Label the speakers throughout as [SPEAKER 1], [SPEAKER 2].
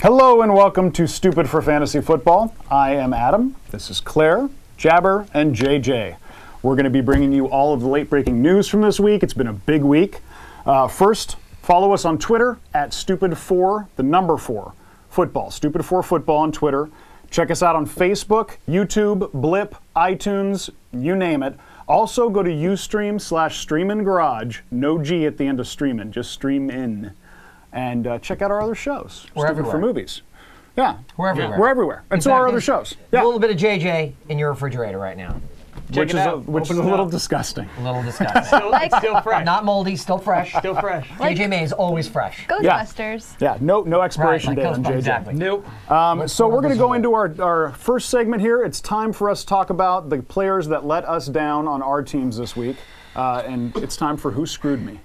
[SPEAKER 1] Hello and welcome to Stupid for Fantasy Football. I am Adam. This is Claire, Jabber, and JJ. We're going to be bringing you all of the late-breaking news from this week. It's been a big week. First, follow us on Twitter at Stupid4, the number 4, football. Stupid4 football on Twitter. Check us out on Facebook, YouTube, Blip, iTunes, you name it. Also, go to Ustream/StreaminGarage. No G at the end of streamin', just stream in. And check out our other shows.
[SPEAKER 2] We're
[SPEAKER 1] Stupid
[SPEAKER 2] everywhere.
[SPEAKER 1] for Movies. Yeah.
[SPEAKER 2] We're everywhere.
[SPEAKER 1] We're everywhere. And so are our other shows.
[SPEAKER 2] Yeah. A little bit of JJ in your refrigerator right now.
[SPEAKER 1] Which is a little disgusting.
[SPEAKER 2] A little disgusting.
[SPEAKER 3] It's still fresh.
[SPEAKER 2] Not moldy, still fresh.
[SPEAKER 3] Still fresh.
[SPEAKER 2] JJ May is always fresh.
[SPEAKER 4] Ghostbusters.
[SPEAKER 1] Yeah, no expiration
[SPEAKER 2] Right,
[SPEAKER 1] date
[SPEAKER 2] like
[SPEAKER 1] on JJ.
[SPEAKER 2] exactly.
[SPEAKER 3] Nope.
[SPEAKER 1] So we're going to go into our first segment here. It's time for us to talk about the players that let us down on our teams this week. And it's time for Who Screwed Me.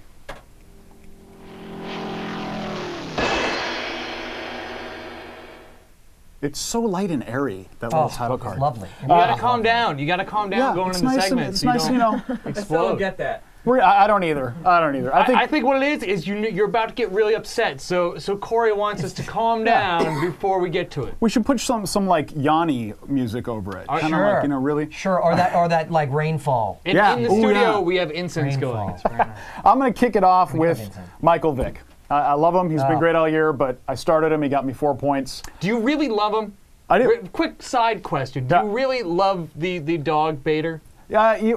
[SPEAKER 1] It's so light and airy, that little title card.
[SPEAKER 2] Lovely.
[SPEAKER 3] You gotta calm down. You gotta calm down going into the segment.
[SPEAKER 1] It's nice, you know.
[SPEAKER 3] Explode.
[SPEAKER 5] I still don't get that.
[SPEAKER 1] I don't either.
[SPEAKER 3] I think what it is you're about to get really upset. So Corey wants us to calm down before we get to it.
[SPEAKER 1] we should put some like Yanni music over it. Kind of
[SPEAKER 2] Sure.
[SPEAKER 1] like, really.
[SPEAKER 2] Sure, or that like rainfall.
[SPEAKER 3] In
[SPEAKER 1] Yeah.
[SPEAKER 3] the
[SPEAKER 1] Ooh,
[SPEAKER 3] studio,
[SPEAKER 1] yeah.
[SPEAKER 3] we have incense
[SPEAKER 2] Rainfall.
[SPEAKER 3] going.
[SPEAKER 1] I'm going to kick it off with
[SPEAKER 2] Vincent.
[SPEAKER 1] Michael Vick. I love him. He's been great all year, but I started him. He got me 4 points.
[SPEAKER 3] Do you really love him?
[SPEAKER 1] I do.
[SPEAKER 3] Quick side question. Do
[SPEAKER 1] Yeah.
[SPEAKER 3] you really love the dog Bader?
[SPEAKER 1] I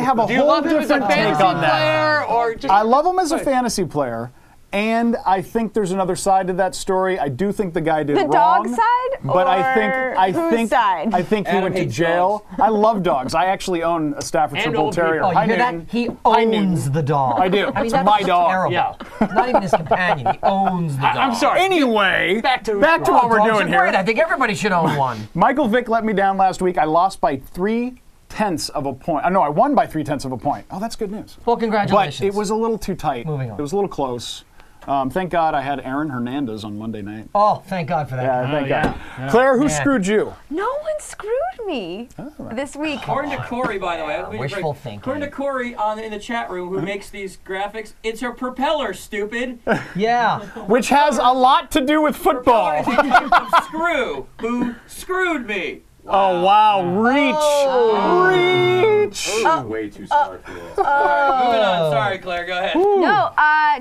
[SPEAKER 1] have a
[SPEAKER 3] Do you
[SPEAKER 1] whole
[SPEAKER 3] love him as a
[SPEAKER 1] different take
[SPEAKER 3] fantasy
[SPEAKER 1] on that.
[SPEAKER 3] player or just
[SPEAKER 1] I love him as a fantasy player, and I think there's another side to that story. I do think the guy did
[SPEAKER 4] The
[SPEAKER 1] wrong.
[SPEAKER 4] dog side?
[SPEAKER 1] But I
[SPEAKER 4] whose
[SPEAKER 1] think
[SPEAKER 4] side?
[SPEAKER 1] I think he
[SPEAKER 5] Adam
[SPEAKER 1] went to
[SPEAKER 5] hates
[SPEAKER 1] jail. I love dogs. I actually own a Staffordshire
[SPEAKER 3] And
[SPEAKER 1] Bull
[SPEAKER 3] old
[SPEAKER 1] Terrier.
[SPEAKER 3] people.
[SPEAKER 2] Oh,
[SPEAKER 1] Hi,
[SPEAKER 2] you hear that?
[SPEAKER 1] Newton.
[SPEAKER 2] He
[SPEAKER 1] Hi,
[SPEAKER 2] owns
[SPEAKER 1] Newton.
[SPEAKER 2] the dog.
[SPEAKER 1] I do.
[SPEAKER 2] I mean,
[SPEAKER 1] It's
[SPEAKER 2] that's
[SPEAKER 1] my
[SPEAKER 2] just
[SPEAKER 1] dog.
[SPEAKER 2] terrible.
[SPEAKER 3] Yeah.
[SPEAKER 2] Not even his companion. He owns the dog.
[SPEAKER 3] I'm sorry.
[SPEAKER 1] Anyway,
[SPEAKER 3] Back to
[SPEAKER 1] what
[SPEAKER 2] Oh,
[SPEAKER 1] we're
[SPEAKER 2] dogs
[SPEAKER 1] doing
[SPEAKER 2] are
[SPEAKER 1] here.
[SPEAKER 2] great. I think everybody should own one.
[SPEAKER 1] Michael Vick let me down last week. I lost by 3/10 of a point. No, I won by 3/10 of a point. Oh, that's good news.
[SPEAKER 2] Well, congratulations.
[SPEAKER 1] But it was a little too tight.
[SPEAKER 2] Moving on.
[SPEAKER 1] It was a little close. Thank God I had Aaron Hernandez on Monday night.
[SPEAKER 2] Oh, thank God for that.
[SPEAKER 1] Yeah, thank
[SPEAKER 3] yeah.
[SPEAKER 1] God. Claire, who
[SPEAKER 2] Man.
[SPEAKER 1] screwed you?
[SPEAKER 4] No one screwed me this week.
[SPEAKER 5] According to Corey, by the way,
[SPEAKER 2] Wishful thinking.
[SPEAKER 5] According to Corey in the chat room, who makes these graphics, it's a propeller, stupid.
[SPEAKER 2] Yeah.
[SPEAKER 1] Which has a lot to do with football.
[SPEAKER 5] Screw, who screwed me.
[SPEAKER 1] Oh, wow. Reach.
[SPEAKER 6] Way too smart for this.
[SPEAKER 5] Moving on. Sorry, Claire. Go ahead.
[SPEAKER 4] No,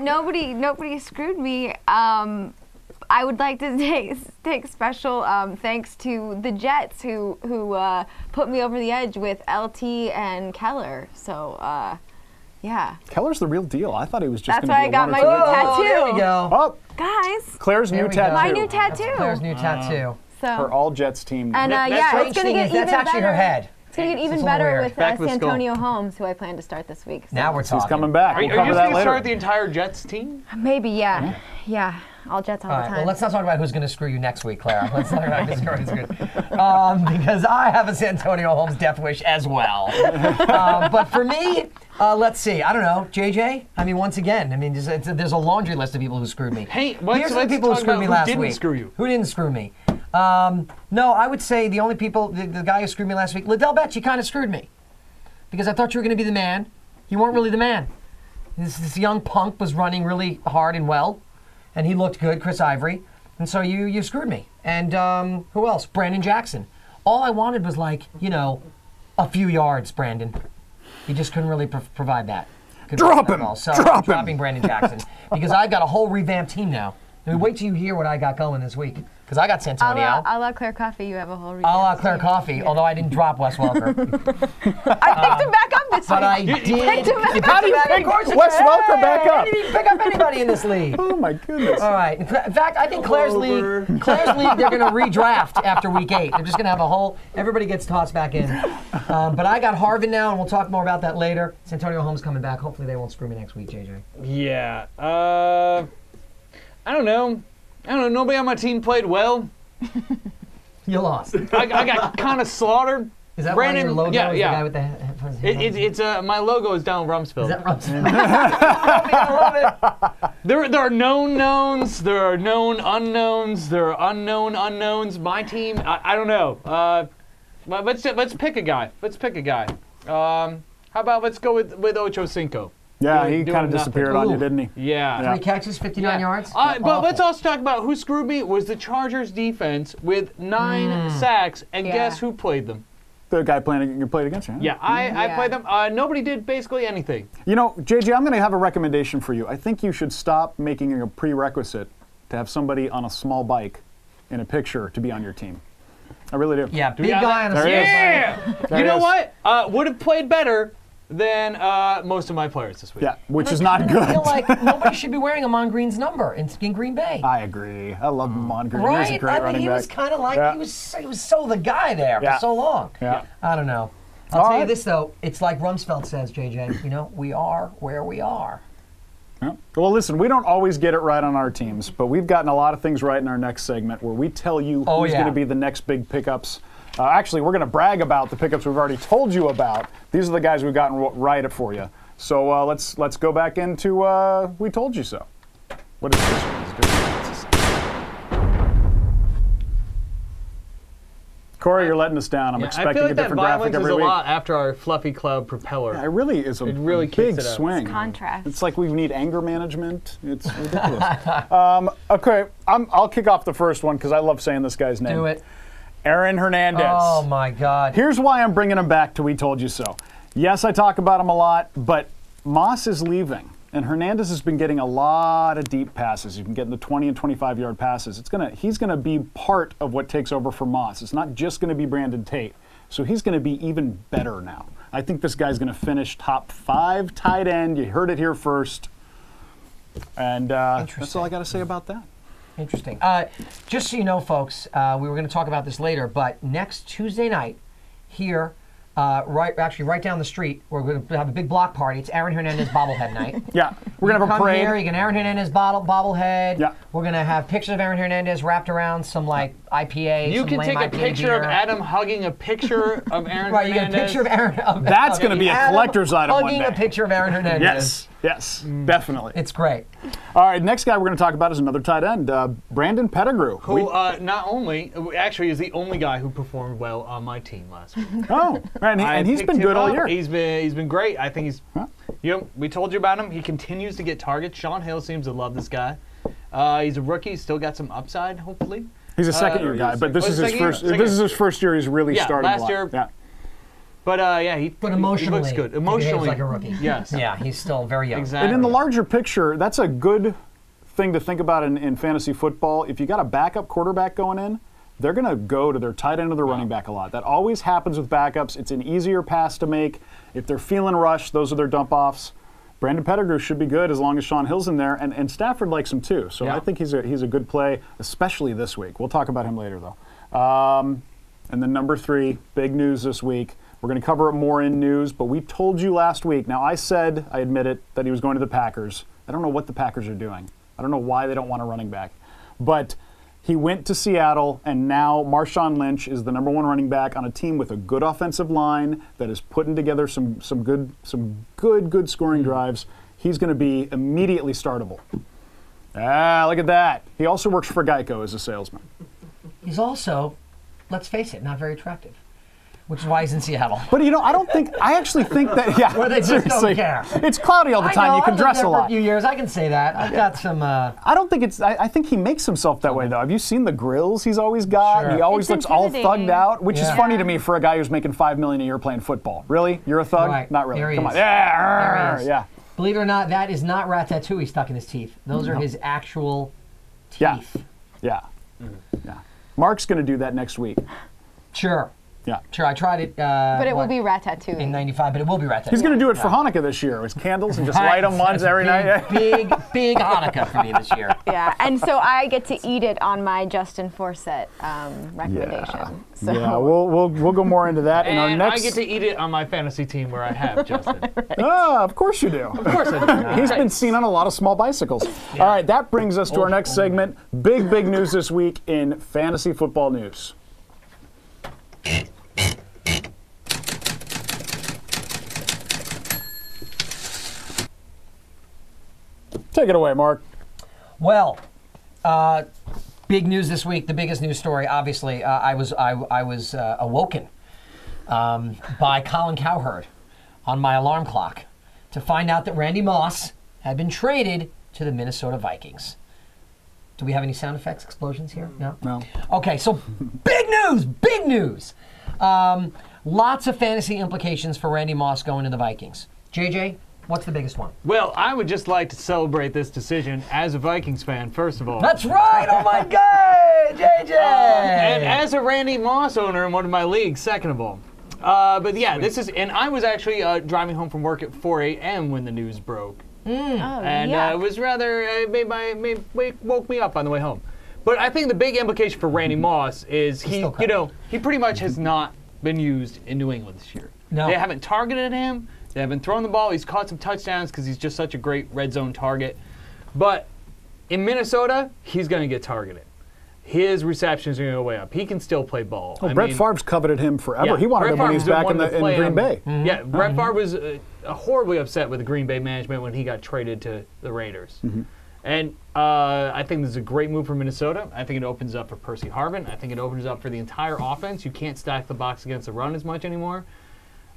[SPEAKER 4] nobody screwed me. I would like to take special thanks to the Jets who put me over the edge with LT and Keller. So yeah.
[SPEAKER 1] Keller's the real deal. I thought he was just
[SPEAKER 4] That's
[SPEAKER 1] going to
[SPEAKER 4] why
[SPEAKER 1] be
[SPEAKER 4] I
[SPEAKER 1] a
[SPEAKER 4] got
[SPEAKER 1] one or
[SPEAKER 4] my
[SPEAKER 1] two.
[SPEAKER 4] new tattoo.
[SPEAKER 2] There we go.
[SPEAKER 1] Oh,
[SPEAKER 4] Guys,
[SPEAKER 1] Claire's
[SPEAKER 2] There
[SPEAKER 1] new
[SPEAKER 2] we go.
[SPEAKER 1] tattoo.
[SPEAKER 4] my new tattoo.
[SPEAKER 2] Claire's new tattoo.
[SPEAKER 4] So
[SPEAKER 1] Her all Jets team.
[SPEAKER 4] and
[SPEAKER 3] That's
[SPEAKER 4] yeah,
[SPEAKER 3] strange
[SPEAKER 4] it's gonna get even
[SPEAKER 2] That's actually
[SPEAKER 4] better.
[SPEAKER 2] her head.
[SPEAKER 4] It's gonna get even
[SPEAKER 2] It's a little
[SPEAKER 4] better
[SPEAKER 2] weird.
[SPEAKER 4] with
[SPEAKER 3] Back of the skull.
[SPEAKER 4] Santonio Holmes, who I plan to start this week. So.
[SPEAKER 2] Now we're talking.
[SPEAKER 1] He's coming back.
[SPEAKER 3] Are
[SPEAKER 1] We'll
[SPEAKER 3] you
[SPEAKER 1] cover
[SPEAKER 3] just
[SPEAKER 1] that
[SPEAKER 3] going to
[SPEAKER 1] later.
[SPEAKER 3] start the entire Jets team?
[SPEAKER 4] Maybe, yeah. All Jets all
[SPEAKER 2] All
[SPEAKER 4] the
[SPEAKER 2] right,
[SPEAKER 4] time.
[SPEAKER 2] well, let's not talk about who's going to screw you next week, Clara. Let's talk about who's going to screw you. Because I have a Santonio Holmes death wish as well. But for me, let's see. I don't know. JJ? I mean, once again, there's a laundry list of people who screwed me.
[SPEAKER 3] Hey,
[SPEAKER 2] Here's the people who
[SPEAKER 3] talk
[SPEAKER 2] screwed
[SPEAKER 3] about
[SPEAKER 2] me
[SPEAKER 3] who
[SPEAKER 2] last
[SPEAKER 3] didn't
[SPEAKER 2] week.
[SPEAKER 3] screw you.
[SPEAKER 2] Who didn't screw me? No, I would say the only people, the guy who screwed me last week, Liddell Betch, you kind of screwed me. Because I thought you were going to be the man. You weren't really the man. This young punk was running really hard and well, and he looked good, Chris Ivory. And so you screwed me. And who else? Brandon Jackson. All I wanted was a few yards, Brandon. You just couldn't really provide that.
[SPEAKER 1] Drop him!
[SPEAKER 2] So
[SPEAKER 1] Drop
[SPEAKER 2] I'm
[SPEAKER 1] him!
[SPEAKER 2] dropping Brandon Jackson. Because I've got a whole revamped team now. I mean, wait till you hear what I got going this week. Because I got Santonio.
[SPEAKER 4] a la Claire Coffee, you have a whole
[SPEAKER 2] A la Claire
[SPEAKER 4] team.
[SPEAKER 2] Coffee, although I didn't drop Wes Welker.
[SPEAKER 4] I picked him back up this
[SPEAKER 2] But I
[SPEAKER 4] week.
[SPEAKER 2] did.
[SPEAKER 1] How do you pick Wes Welker back up?
[SPEAKER 2] I didn't even pick up anybody in this league.
[SPEAKER 1] Oh, my goodness.
[SPEAKER 2] All right. In fact, I think Claire's league, they're going to redraft after week 8. They're just going to have a whole, everybody gets tossed back in. But I got Harvin now, and we'll talk more about that later. Santonio Holmes coming back. Hopefully they won't screw me next week, JJ.
[SPEAKER 3] Yeah. I don't know. Nobody on my team played well.
[SPEAKER 2] You lost.
[SPEAKER 3] I got kind of slaughtered.
[SPEAKER 2] Is that
[SPEAKER 3] Brandon,
[SPEAKER 2] one of your logos?
[SPEAKER 3] yeah.
[SPEAKER 2] The guy with the headphones?
[SPEAKER 3] It's my logo is Donald Rumsfeld.
[SPEAKER 2] Is that Rumsfeld? I love it.
[SPEAKER 3] There are known knowns. There are known unknowns. There are unknown unknowns. My team, I don't know. Let's pick a guy. How about let's go with Ocho Cinco.
[SPEAKER 1] Yeah,
[SPEAKER 3] doing
[SPEAKER 1] he kind of
[SPEAKER 3] nothing.
[SPEAKER 1] disappeared on you, didn't he?
[SPEAKER 3] Yeah.
[SPEAKER 2] 3 catches, 59 yards.
[SPEAKER 3] But
[SPEAKER 2] Awful.
[SPEAKER 3] let's also talk about who screwed me was the Chargers defense with 9 sacks, and
[SPEAKER 4] Yeah.
[SPEAKER 3] guess who played them?
[SPEAKER 1] The guy you played against you. Huh?
[SPEAKER 3] Yeah, I
[SPEAKER 4] Yeah.
[SPEAKER 3] played them. Nobody did basically anything.
[SPEAKER 1] You know, JJ, I'm going to have a recommendation for you. I think you should stop making it a prerequisite to have somebody on a small bike in a picture to be on your team. I really do.
[SPEAKER 2] Yeah, big
[SPEAKER 3] have
[SPEAKER 2] guy
[SPEAKER 3] that?
[SPEAKER 2] on a
[SPEAKER 1] There he is.
[SPEAKER 3] Yeah!
[SPEAKER 1] There
[SPEAKER 3] You
[SPEAKER 1] he
[SPEAKER 3] know
[SPEAKER 1] is.
[SPEAKER 3] what? Would have played better than most of my players this week.
[SPEAKER 1] Yeah, which is not
[SPEAKER 2] I
[SPEAKER 1] good.
[SPEAKER 2] feel like nobody should be wearing Amon Green's number in Green Bay.
[SPEAKER 1] I agree. I love Amon Green. He's a
[SPEAKER 2] Right?
[SPEAKER 1] great
[SPEAKER 2] I mean,
[SPEAKER 1] running
[SPEAKER 2] he
[SPEAKER 1] back.
[SPEAKER 2] was kind of like
[SPEAKER 1] Yeah.
[SPEAKER 2] he was so the guy there
[SPEAKER 1] Yeah.
[SPEAKER 2] for so long.
[SPEAKER 1] Yeah.
[SPEAKER 2] I don't know. I'll
[SPEAKER 1] All
[SPEAKER 2] tell you
[SPEAKER 1] right.
[SPEAKER 2] this though, it's like Rumsfeld says, JJ. You know, we are where we are.
[SPEAKER 1] Yeah. Well, listen, we don't always get it right on our teams, but we've gotten a lot of things right in our next segment where we tell you
[SPEAKER 2] Oh,
[SPEAKER 1] who's
[SPEAKER 2] yeah.
[SPEAKER 1] going to be the next big pickups. Actually, we're going to brag about the pickups we've already told you about. These are the guys we've gotten right for you. So let's go back into We Told You So. What is this one? Corey, you're letting us down. I'm
[SPEAKER 3] I
[SPEAKER 1] expecting
[SPEAKER 3] feel like
[SPEAKER 1] a
[SPEAKER 3] that
[SPEAKER 1] different graphic
[SPEAKER 3] violence is
[SPEAKER 1] every
[SPEAKER 3] a
[SPEAKER 1] week.
[SPEAKER 3] lot after our fluffy cloud propeller.
[SPEAKER 1] Yeah, it really is a
[SPEAKER 3] It really
[SPEAKER 1] big
[SPEAKER 3] kicks it up.
[SPEAKER 1] swing.
[SPEAKER 4] Contrast.
[SPEAKER 1] It's like we need anger management. It's ridiculous. Okay, I'll kick off the first one because I love saying this guy's name.
[SPEAKER 2] Do it.
[SPEAKER 1] Aaron Hernandez.
[SPEAKER 2] Oh my God.
[SPEAKER 1] Here's why I'm bringing him back to We Told You So. Yes, I talk about him a lot, but Moss is leaving, and Hernandez has been getting a lot of deep passes. He's been getting the 20 and 25-yard passes. He's gonna be part of what takes over for Moss. It's not just gonna be Brandon Tate. So he's gonna be even better now. I think this guy's gonna finish top 5 tight end. You heard it here first. And that's all I gotta say about that.
[SPEAKER 2] Interesting. Just so you know, folks, we were going to talk about this later, but next Tuesday night, here, right down the street, we're going to have a big block party. It's Aaron Hernandez bobblehead night.
[SPEAKER 1] Yeah, we're gonna have a
[SPEAKER 2] Come
[SPEAKER 1] parade.
[SPEAKER 2] here, you can Aaron Hernandez bobblehead.
[SPEAKER 1] Yeah.
[SPEAKER 2] We're going to have pictures of Aaron Hernandez wrapped around some IPA.
[SPEAKER 3] You
[SPEAKER 2] some
[SPEAKER 3] can
[SPEAKER 2] lame
[SPEAKER 3] take a
[SPEAKER 2] IPA
[SPEAKER 3] picture of
[SPEAKER 2] beer.
[SPEAKER 3] Adam hugging a picture of Aaron
[SPEAKER 2] Right, you get a
[SPEAKER 3] Hernandez.
[SPEAKER 2] picture of Aaron.
[SPEAKER 1] That's gonna be a
[SPEAKER 2] Adam
[SPEAKER 1] collector's item one
[SPEAKER 2] hugging
[SPEAKER 1] day.
[SPEAKER 2] a picture of Aaron Hernandez.
[SPEAKER 1] Yes, definitely.
[SPEAKER 2] It's great.
[SPEAKER 1] All right, next guy we're going to talk about is another tight end, Brandon Pettigrew.
[SPEAKER 3] Who not only, actually is the only guy who performed well on my team last week.
[SPEAKER 1] And he's
[SPEAKER 3] picked
[SPEAKER 1] been
[SPEAKER 3] him
[SPEAKER 1] good all
[SPEAKER 3] up.
[SPEAKER 1] year.
[SPEAKER 3] He's been great. I think he's, we told you about him. He continues to get targets. Sean Hill seems to love this guy. He's a rookie. Still got some upside, hopefully.
[SPEAKER 1] He's a second-year guy, but this is his first. This is his first year. He's really starting
[SPEAKER 3] last
[SPEAKER 1] a lot.
[SPEAKER 3] year.
[SPEAKER 1] Yeah.
[SPEAKER 3] But he
[SPEAKER 2] emotionally,
[SPEAKER 3] looks good.
[SPEAKER 2] he behaves
[SPEAKER 3] Emotionally,
[SPEAKER 2] like a rookie.
[SPEAKER 3] Yes.
[SPEAKER 2] Yeah, he's still very young.
[SPEAKER 3] Exactly.
[SPEAKER 1] And in the larger picture, that's a good thing to think about in fantasy football. If you got a backup quarterback going in, they're going to go to their tight end or their running back a lot. That always happens with backups. It's an easier pass to make. If they're feeling rushed, those are their dump-offs. Brandon Pettigrew should be good as long as Sean Hill's in there, and Stafford likes him too. So
[SPEAKER 3] Yeah.
[SPEAKER 1] I think he's a good play, especially this week. We'll talk about him later, though. And then number 3, big news this week. We're going to cover it more in news, but we told you last week. Now, I admit it, that he was going to the Packers. I don't know what the Packers are doing. I don't know why they don't want a running back. But he went to Seattle, and now Marshawn Lynch is the number 1 running back on a team with a good offensive line that is putting together some good scoring drives. He's going to be immediately startable. Look at that. He also works for Geico as a salesman.
[SPEAKER 2] He's also, let's face it, not very attractive, which is why he's in Seattle.
[SPEAKER 1] But I actually think that, yeah.
[SPEAKER 2] Where they just
[SPEAKER 1] seriously,
[SPEAKER 2] don't care.
[SPEAKER 1] It's cloudy all the time. You can dress a
[SPEAKER 2] For a
[SPEAKER 1] lot.
[SPEAKER 2] few years, I can say that. I've got some.
[SPEAKER 1] I don't think I think he makes himself that way, though. Have you seen the grills he's always got?
[SPEAKER 2] Sure.
[SPEAKER 1] He always
[SPEAKER 4] It's
[SPEAKER 1] looks all
[SPEAKER 4] intimidating.
[SPEAKER 1] thugged out, which is
[SPEAKER 2] Yeah.
[SPEAKER 1] funny to me for a guy who's making $5 million a year playing football. Really? You're a thug?
[SPEAKER 2] Right.
[SPEAKER 1] Not really.
[SPEAKER 2] There he
[SPEAKER 1] Come
[SPEAKER 2] is.
[SPEAKER 1] on. Yeah.
[SPEAKER 2] There he is.
[SPEAKER 1] Yeah.
[SPEAKER 2] Believe it or not, that is not ratatouille stuck in his teeth. Those are his actual teeth.
[SPEAKER 1] Yeah. Yeah. Yeah. Mark's going to do that next week.
[SPEAKER 2] Sure.
[SPEAKER 1] Yeah.
[SPEAKER 2] Sure, I tried it.
[SPEAKER 4] But it will be Ratatouille.
[SPEAKER 2] in '95, but it will be ratatouille.
[SPEAKER 1] He's going to do it for Hanukkah this year with candles and just light them once every night.
[SPEAKER 2] Big Hanukkah for me this year.
[SPEAKER 4] Yeah, and so I get to eat it on my Justin Forsett recommendation. So
[SPEAKER 1] Yeah, we'll go more into that in our
[SPEAKER 3] And
[SPEAKER 1] next.
[SPEAKER 3] I get to eat it on my fantasy team where I have Justin.
[SPEAKER 1] Of course you do.
[SPEAKER 3] Of course I do.
[SPEAKER 1] He's been seen on a lot of small bicycles. All right, that brings us to our next segment. Big news this week in fantasy football news. Take it away, Mark.
[SPEAKER 2] Well, big news this week. The biggest news story, obviously. I was awoken by Colin Cowherd on my alarm clock to find out that Randy Moss had been traded to the Minnesota Vikings. Do we have any sound effects, explosions here? No?
[SPEAKER 1] No.
[SPEAKER 2] Okay, so big news, big news. Lots of fantasy implications for Randy Moss going to the Vikings. JJ, what's the biggest one?
[SPEAKER 3] Well, I would just like to celebrate this decision as a Vikings fan, first of all.
[SPEAKER 2] That's right, oh my God, JJ!
[SPEAKER 3] And as a Randy Moss owner in one of my leagues, second of all. But yeah, this is, and I was actually driving home from work at 4 a.m. when the news broke. And it was rather, woke me up on the way home. But I think the big implication for Randy Moss is he pretty much has not been used in New England this year.
[SPEAKER 2] No.
[SPEAKER 3] They haven't targeted him. They haven't thrown the ball. He's caught some touchdowns because he's just such a great red zone target. But in Minnesota, he's going to get targeted. His receptions are going to go way up. He can still play ball.
[SPEAKER 1] Well, Brett Favre's coveted him forever.
[SPEAKER 3] Yeah,
[SPEAKER 1] he wanted
[SPEAKER 3] Brett
[SPEAKER 1] him when he's
[SPEAKER 3] Favre's
[SPEAKER 1] back in Green Bay.
[SPEAKER 3] Yeah, Brett Favre was horribly upset with the Green Bay management when he got traded to the Raiders. And I think this is a great move for Minnesota. I think it opens up for Percy Harvin. I think it opens up for the entire offense. You can't stack the box against the run as much anymore.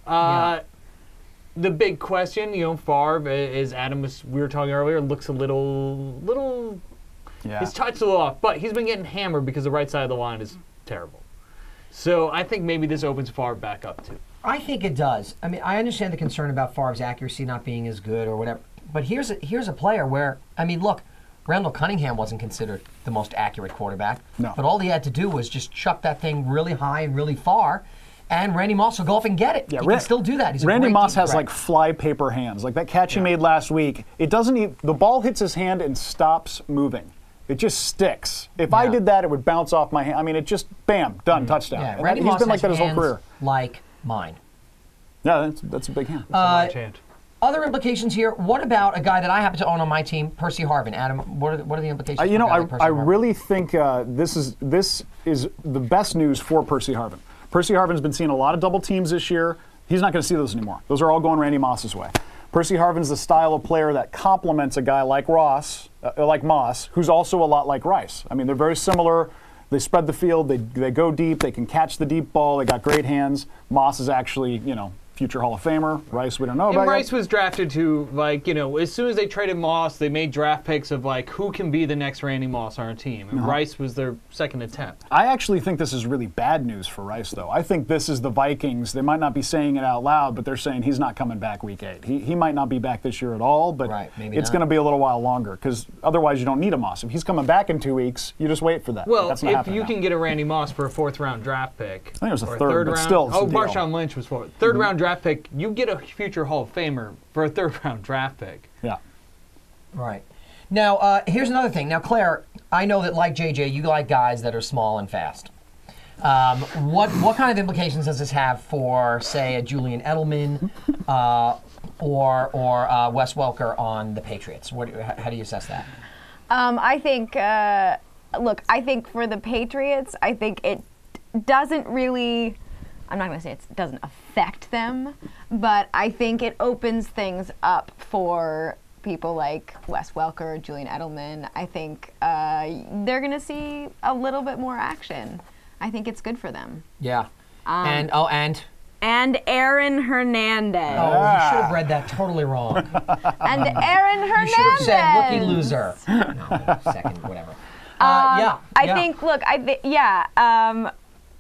[SPEAKER 3] The big question, Favre, as we were talking earlier, looks a little his touch a little off, but he's been getting hammered because the right side of the line is terrible. So I think maybe this opens Favre back up too.
[SPEAKER 2] I think it does. I mean, I understand the concern about Favre's accuracy not being as good or whatever, but here's a player where, I mean, look, Randall Cunningham wasn't considered the most accurate quarterback, but all he had to do was just chuck that thing really high and really far, and Randy Moss will go up and get it. He can still do that. He's
[SPEAKER 1] Randy Moss has
[SPEAKER 2] threat.
[SPEAKER 1] like flypaper hands. Like that catch he made last week, it doesn't even, the ball hits his hand and stops moving. It just sticks. If I did that, it would bounce off my hand. I mean, it just, bam, done, touchdown.
[SPEAKER 2] Yeah,
[SPEAKER 1] And
[SPEAKER 2] Randy
[SPEAKER 1] he's
[SPEAKER 2] Moss
[SPEAKER 1] been like that
[SPEAKER 2] has
[SPEAKER 1] his whole career.
[SPEAKER 2] hands like mine.
[SPEAKER 1] Yeah, that's a big hand.
[SPEAKER 2] Other implications here. What about a guy that I happen to own on my team, Percy Harvin? Adam, what are the implications?
[SPEAKER 1] I
[SPEAKER 2] Harvin?
[SPEAKER 1] really think this is the best news for Percy Harvin. Percy Harvin's been seeing a lot of double teams this year. He's not going to see those anymore. Those are all going Randy Moss's way. Percy Harvin's the style of player that complements a guy like like Moss, who's also a lot like Rice. I mean, they're very similar. They spread the field. They go deep. They can catch the deep ball. They got great hands. Moss is actually, future Hall of Famer. Rice, we don't know about.
[SPEAKER 3] And Rice was drafted to, as soon as they traded Moss, they made draft picks of, who can be the next Randy Moss on our team. And Rice was their second attempt.
[SPEAKER 1] I actually think this is really bad news for Rice, though. I think this is the Vikings. They might not be saying it out loud, but they're saying he's not coming back week 8. He might not be back this year at all, but it's going to be a little while longer, because otherwise you don't need a Moss. If he's coming back in 2 weeks, you just wait for that.
[SPEAKER 3] Well,
[SPEAKER 1] that's not
[SPEAKER 3] if you can get a Randy Moss for a 4th-round draft pick.
[SPEAKER 1] I think it was a third
[SPEAKER 3] round.
[SPEAKER 1] But still, it's a deal.
[SPEAKER 3] Marshawn Lynch was 4th. Third-round draft pick. You get a future Hall of Famer for a 3rd-round draft pick.
[SPEAKER 1] Yeah.
[SPEAKER 2] Right. Now, here's another thing. Now, Claire, I know that, like JJ, you like guys that are small and fast. What kind of implications does this have for, say, a Julian Edelman or Wes Welker on the Patriots? How do you assess that?
[SPEAKER 4] I think, I think for the Patriots, I think it doesn't really, I'm not going to say it doesn't affect them, but I think it opens things up for people like Wes Welker, Julian Edelman. I think they're going to see a little bit more action. I think it's good for them.
[SPEAKER 2] Yeah. And
[SPEAKER 4] Aaron Hernandez.
[SPEAKER 2] Oh, you should have read that totally wrong.
[SPEAKER 4] And Aaron Hernandez.
[SPEAKER 2] You should have said rookie loser. No, second, whatever.
[SPEAKER 4] I think,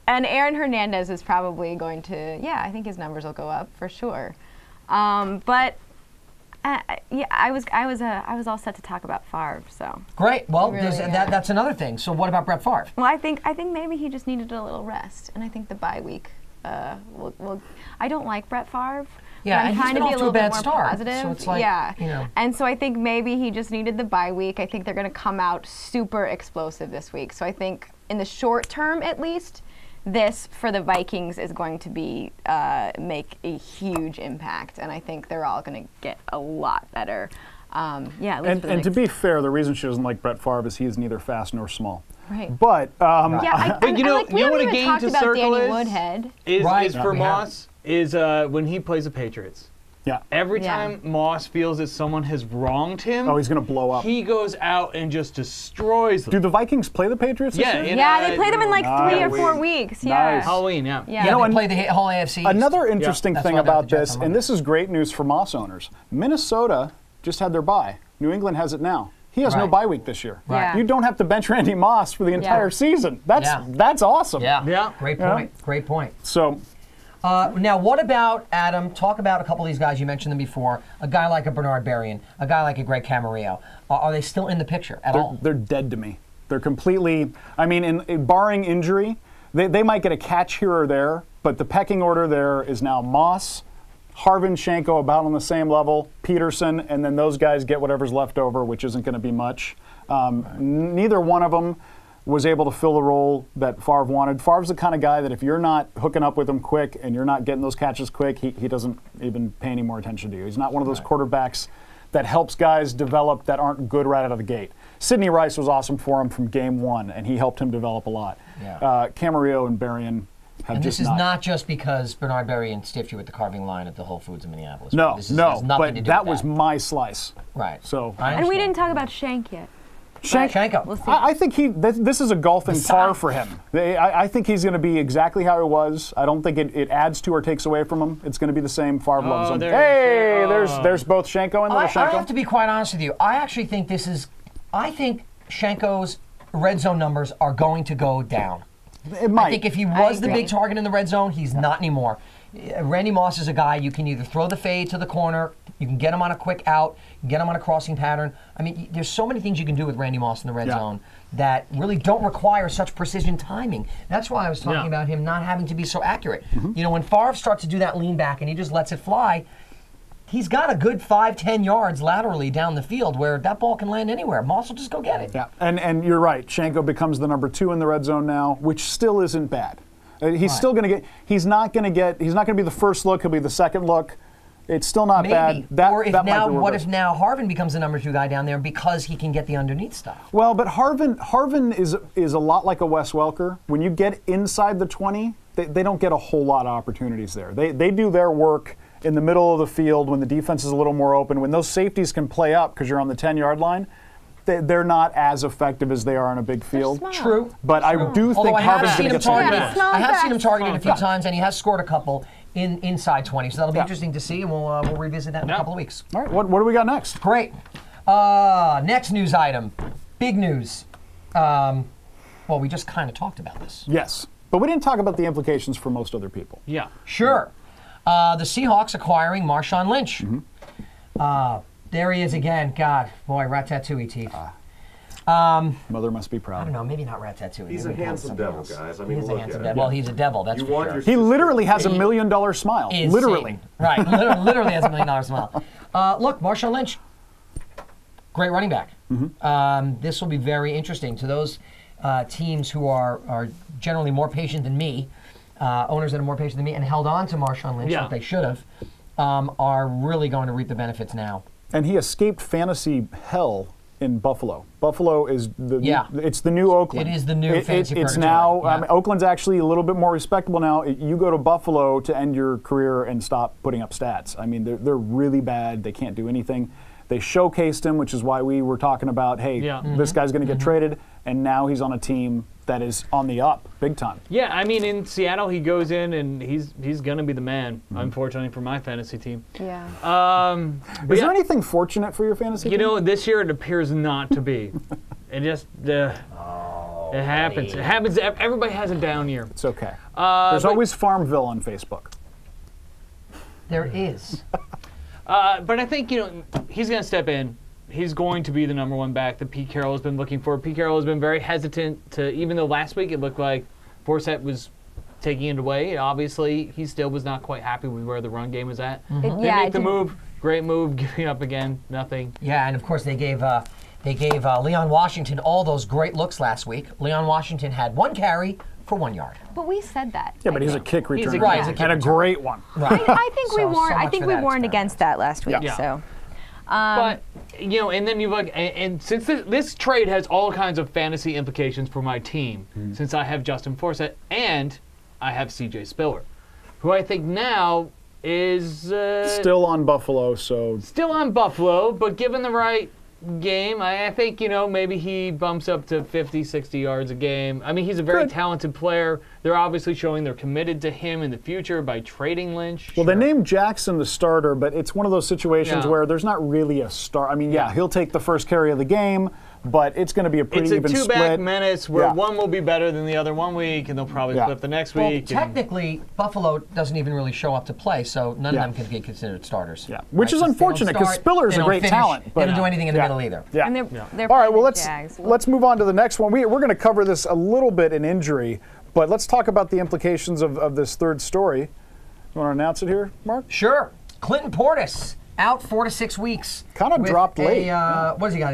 [SPEAKER 4] and Aaron Hernandez is probably going to, I think his numbers will go up for sure. But I was all set to talk about Favre, so.
[SPEAKER 2] Great. Well, really, that's another thing. So what about Brett Favre?
[SPEAKER 4] Well, I think maybe he just needed a little rest, and I think the bye week will. I don't like Brett Favre.
[SPEAKER 2] Yeah,
[SPEAKER 4] I'm
[SPEAKER 2] and
[SPEAKER 4] trying
[SPEAKER 2] he's been
[SPEAKER 4] to be
[SPEAKER 2] off
[SPEAKER 4] a little
[SPEAKER 2] to a bad
[SPEAKER 4] bit more
[SPEAKER 2] start.
[SPEAKER 4] positive.
[SPEAKER 2] So it's like,
[SPEAKER 4] And so I think maybe he just needed the bye week. I think they're going to come out super explosive this week. So I think in the short term, at least, this for the Vikings is going to be make a huge impact, and I think they're all going to get a lot better.
[SPEAKER 1] And to be fair, the reason she doesn't like Brett Favre is he is neither fast nor small.
[SPEAKER 4] Right.
[SPEAKER 1] But
[SPEAKER 3] but you know what a game to circle
[SPEAKER 4] Woodhead.
[SPEAKER 3] is for Moss is when he plays the Patriots.
[SPEAKER 1] Yeah.
[SPEAKER 3] Every
[SPEAKER 4] Yeah.
[SPEAKER 3] time Moss feels that someone has wronged him,
[SPEAKER 1] Oh, he's going to blow up.
[SPEAKER 3] he goes out and just destroys them.
[SPEAKER 1] Do the Vikings play the Patriots this
[SPEAKER 3] Yeah,
[SPEAKER 1] year?
[SPEAKER 3] in,
[SPEAKER 4] Yeah, they played them in like 3 or 4
[SPEAKER 6] Halloween.
[SPEAKER 4] weeks. Yeah.
[SPEAKER 1] Nice.
[SPEAKER 3] Halloween, yeah.
[SPEAKER 4] Yeah.
[SPEAKER 2] Yeah,
[SPEAKER 1] know,
[SPEAKER 2] they
[SPEAKER 1] and-
[SPEAKER 2] play the whole AFC East.
[SPEAKER 1] Another interesting
[SPEAKER 2] That's
[SPEAKER 1] thing
[SPEAKER 2] why they're
[SPEAKER 1] about
[SPEAKER 2] the Jets
[SPEAKER 1] this,
[SPEAKER 2] on
[SPEAKER 1] and
[SPEAKER 2] Monday.
[SPEAKER 1] this is great news for Moss owners, Minnesota just had their bye. New England has it now. He has no
[SPEAKER 2] Right.
[SPEAKER 1] bye week this year.
[SPEAKER 4] Right.
[SPEAKER 1] You don't have to bench Randy Moss for the entire season. That's awesome.
[SPEAKER 2] Yeah.
[SPEAKER 3] Yeah.
[SPEAKER 2] Great
[SPEAKER 1] Yeah.
[SPEAKER 2] point. Great point.
[SPEAKER 1] So
[SPEAKER 2] Now, what about, Adam, talk about a couple of these guys, you mentioned them before, a guy like a Bernard Berrien, a guy like a Greg Camarillo. Are they still in the picture at all?
[SPEAKER 1] they're dead to me. They're completely, I mean, barring injury, they might get a catch here or there, but the pecking order there is now Moss, Harvin, Shanko about on the same level, Peterson, and then those guys get whatever's left over, which isn't going to be much. Neither one of them was able to fill the role that Favre wanted. Favre's the kind of guy that if you're not hooking up with him quick and you're not getting those catches quick, he doesn't even pay any more attention to you. He's not one of those quarterbacks that helps guys develop that aren't good right out of the gate. Sidney Rice was awesome for him from game one, and he helped him develop a lot.
[SPEAKER 2] Yeah.
[SPEAKER 1] Camarillo and Berrien have
[SPEAKER 2] And
[SPEAKER 1] just
[SPEAKER 2] this is not just because Bernard Berrien stiffed you at the carving line at the Whole Foods in Minneapolis.
[SPEAKER 1] No,
[SPEAKER 2] This
[SPEAKER 1] no,
[SPEAKER 2] has nothing to
[SPEAKER 1] but
[SPEAKER 2] do
[SPEAKER 1] that
[SPEAKER 2] with
[SPEAKER 1] was my slice.
[SPEAKER 2] Right.
[SPEAKER 1] So
[SPEAKER 2] I
[SPEAKER 4] And we
[SPEAKER 2] understand.
[SPEAKER 4] didn't talk about Shank yet.
[SPEAKER 2] Shanko.
[SPEAKER 4] We'll see.
[SPEAKER 1] I think this is a golfing par for him. I think he's going to be exactly how he was. I don't think it adds to or takes away from him. It's going to be the same. Favre loves him.
[SPEAKER 3] there
[SPEAKER 1] Hey,
[SPEAKER 3] it is.
[SPEAKER 1] there's both Shanko and
[SPEAKER 2] I
[SPEAKER 1] Little Shanko.
[SPEAKER 2] have to be quite honest with you. I actually think I think Shanko's red zone numbers are going to go down.
[SPEAKER 1] It might.
[SPEAKER 2] I think if he was the
[SPEAKER 4] agree.
[SPEAKER 2] big target in the red zone, he's not anymore. Randy Moss is a guy you can either throw the fade to the corner, you can get him on a quick out, get him on a crossing pattern. I mean, there's so many things you can do with Randy Moss in the red zone that really don't require such precision timing. That's why I was talking about him not having to be so accurate. You know, when Favre starts to do that lean back and he just lets it fly, he's got a good 5-10 yards laterally down the field where that ball can land anywhere. Moss will just go get it.
[SPEAKER 1] Yeah, and you're right. Shanko becomes the number 2 in the red zone now, which still isn't bad. He's still going to get. He's not going to be the first look. He'll be the second look. It's still not
[SPEAKER 2] Maybe.
[SPEAKER 1] bad.
[SPEAKER 2] Or if
[SPEAKER 1] that
[SPEAKER 2] now,
[SPEAKER 1] might be
[SPEAKER 2] what
[SPEAKER 1] reversed.
[SPEAKER 2] if now Harvin becomes the number 2 guy down there because he can get the underneath stuff?
[SPEAKER 1] Well, but Harvin is a lot like a Wes Welker. When you get inside the 20, they don't get a whole lot of opportunities there. They do their work in the middle of the field when the defense is a little more open. When those safeties can play up because you're on the 10-yard line, they're not as effective as they are on a big field.
[SPEAKER 4] small.
[SPEAKER 2] True.
[SPEAKER 1] But I do
[SPEAKER 2] Although
[SPEAKER 1] think
[SPEAKER 2] I have
[SPEAKER 1] Harvin's
[SPEAKER 2] seen
[SPEAKER 1] going to
[SPEAKER 2] him
[SPEAKER 1] get some
[SPEAKER 2] targeted.
[SPEAKER 1] yards.
[SPEAKER 4] Small
[SPEAKER 2] I have seen him
[SPEAKER 4] backs.
[SPEAKER 2] targeted a few times, and he has scored a couple inside 20. So that'll be
[SPEAKER 1] Yeah.
[SPEAKER 2] interesting to see, and we'll revisit that in a couple of weeks.
[SPEAKER 1] All right, what do we got next?
[SPEAKER 2] Great. Next news item. Big news. Well, we just kind of talked about this.
[SPEAKER 1] Yes, but we didn't talk about the implications for most other people.
[SPEAKER 3] Yeah.
[SPEAKER 2] Sure. The Seahawks acquiring Marshawn Lynch. There he is again. God, boy, rat-tattooey teeth.
[SPEAKER 1] Mother must be proud.
[SPEAKER 2] I don't know, maybe not rat-tattooey.
[SPEAKER 6] He's
[SPEAKER 2] maybe
[SPEAKER 6] a
[SPEAKER 2] call it
[SPEAKER 6] handsome
[SPEAKER 2] something
[SPEAKER 6] devil,
[SPEAKER 2] else.
[SPEAKER 6] guys. I
[SPEAKER 2] He
[SPEAKER 6] mean,
[SPEAKER 2] is a
[SPEAKER 6] look
[SPEAKER 2] handsome
[SPEAKER 6] at
[SPEAKER 2] devil.
[SPEAKER 6] it.
[SPEAKER 2] Well, he's a devil, that's
[SPEAKER 6] You
[SPEAKER 2] for
[SPEAKER 6] want
[SPEAKER 2] sure.
[SPEAKER 6] your
[SPEAKER 1] He literally has
[SPEAKER 2] He-
[SPEAKER 1] $1 million smile.
[SPEAKER 2] Insane.
[SPEAKER 1] Literally.
[SPEAKER 2] Right, literally has $1 million smile. Look, Marshawn Lynch, great running back. This will be very interesting to those teams who are generally more patient than me, owners that are more patient than me, and held on to Marshawn Lynch,
[SPEAKER 3] Yeah.
[SPEAKER 2] like they should have, are really going to reap the benefits now.
[SPEAKER 1] And he escaped fantasy hell in Buffalo. Buffalo is it's the new Oakland.
[SPEAKER 2] It is the new fancy
[SPEAKER 1] It's
[SPEAKER 2] purgatory,
[SPEAKER 1] now,
[SPEAKER 2] yeah.
[SPEAKER 1] Oakland's actually a little bit more respectable now. You go to Buffalo to end your career and stop putting up stats. I mean, they're really bad. They can't do anything. They showcased him, which is why we were talking about, hey, this guy's going to get traded, and now he's on a team that is on the up big time.
[SPEAKER 3] Yeah, I mean, in Seattle, he goes in and he's going to be the man, unfortunately, for my fantasy team.
[SPEAKER 4] Yeah.
[SPEAKER 3] But
[SPEAKER 1] Is
[SPEAKER 3] yeah,
[SPEAKER 1] there anything fortunate for your fantasy
[SPEAKER 3] you
[SPEAKER 1] team?
[SPEAKER 3] know, this year it appears not to be. It just, it happens. It happens. Everybody has a down year.
[SPEAKER 1] It's okay. There's
[SPEAKER 3] but-
[SPEAKER 1] always Farmville on Facebook.
[SPEAKER 2] There is.
[SPEAKER 3] But I think, he's going to step in. He's going to be the number 1 back that Pete Carroll has been looking for. Pete Carroll has been very hesitant to, even though last week it looked like Forsett was taking it away, obviously he still was not quite happy with where the run game was at. They make the move. Great move. Giving up again. Nothing.
[SPEAKER 2] Yeah, and of course they gave Leon Washington all those great looks last week. Leon Washington had 1 carry for 1 yard.
[SPEAKER 4] But we said that.
[SPEAKER 1] Yeah, but he's a kick
[SPEAKER 3] He's a
[SPEAKER 1] returner.
[SPEAKER 3] right,
[SPEAKER 2] he's a kick
[SPEAKER 1] and a
[SPEAKER 2] returner.
[SPEAKER 1] great one.
[SPEAKER 2] Right.
[SPEAKER 4] I think
[SPEAKER 2] So
[SPEAKER 4] we warned. I
[SPEAKER 2] much
[SPEAKER 4] think
[SPEAKER 2] for
[SPEAKER 4] we
[SPEAKER 2] that
[SPEAKER 4] warned
[SPEAKER 2] experiment.
[SPEAKER 4] against that last week.
[SPEAKER 1] Yeah.
[SPEAKER 4] So.
[SPEAKER 3] But, and then you look, and since this trade has all kinds of fantasy implications for my team, since I have Justin Forsett and I have CJ Spiller, who I think now is
[SPEAKER 1] Still on Buffalo, so
[SPEAKER 3] still on Buffalo, but given the right game, I think, maybe he bumps up to 50, 60 yards a game. I mean, he's a very talented player. They're obviously showing they're committed to him in the future by trading Lynch.
[SPEAKER 1] Well, they named Jackson the starter, but it's one of those situations where there's not really a star. I mean, he'll take the first carry of the game, but it's going to be a pretty even split.
[SPEAKER 3] It's a two-back menace where one will be better than the other one week, and they'll probably flip the next week.
[SPEAKER 2] Technically, Buffalo doesn't even really show up to play, so none of them can get considered starters.
[SPEAKER 1] Yeah, which is unfortunate because Spiller's a great talent.
[SPEAKER 2] But they don't do anything in the middle either.
[SPEAKER 1] Yeah.
[SPEAKER 4] And they're
[SPEAKER 1] all right, well,
[SPEAKER 4] Jags.
[SPEAKER 1] let's move on to the next one. We're going to cover this a little bit in injury, but let's talk about the implications of this third story. You want to announce it here, Mark?
[SPEAKER 2] Sure. Clinton Portis. Out 4 to 6 weeks.
[SPEAKER 1] Kind of dropped late.
[SPEAKER 2] What has he got?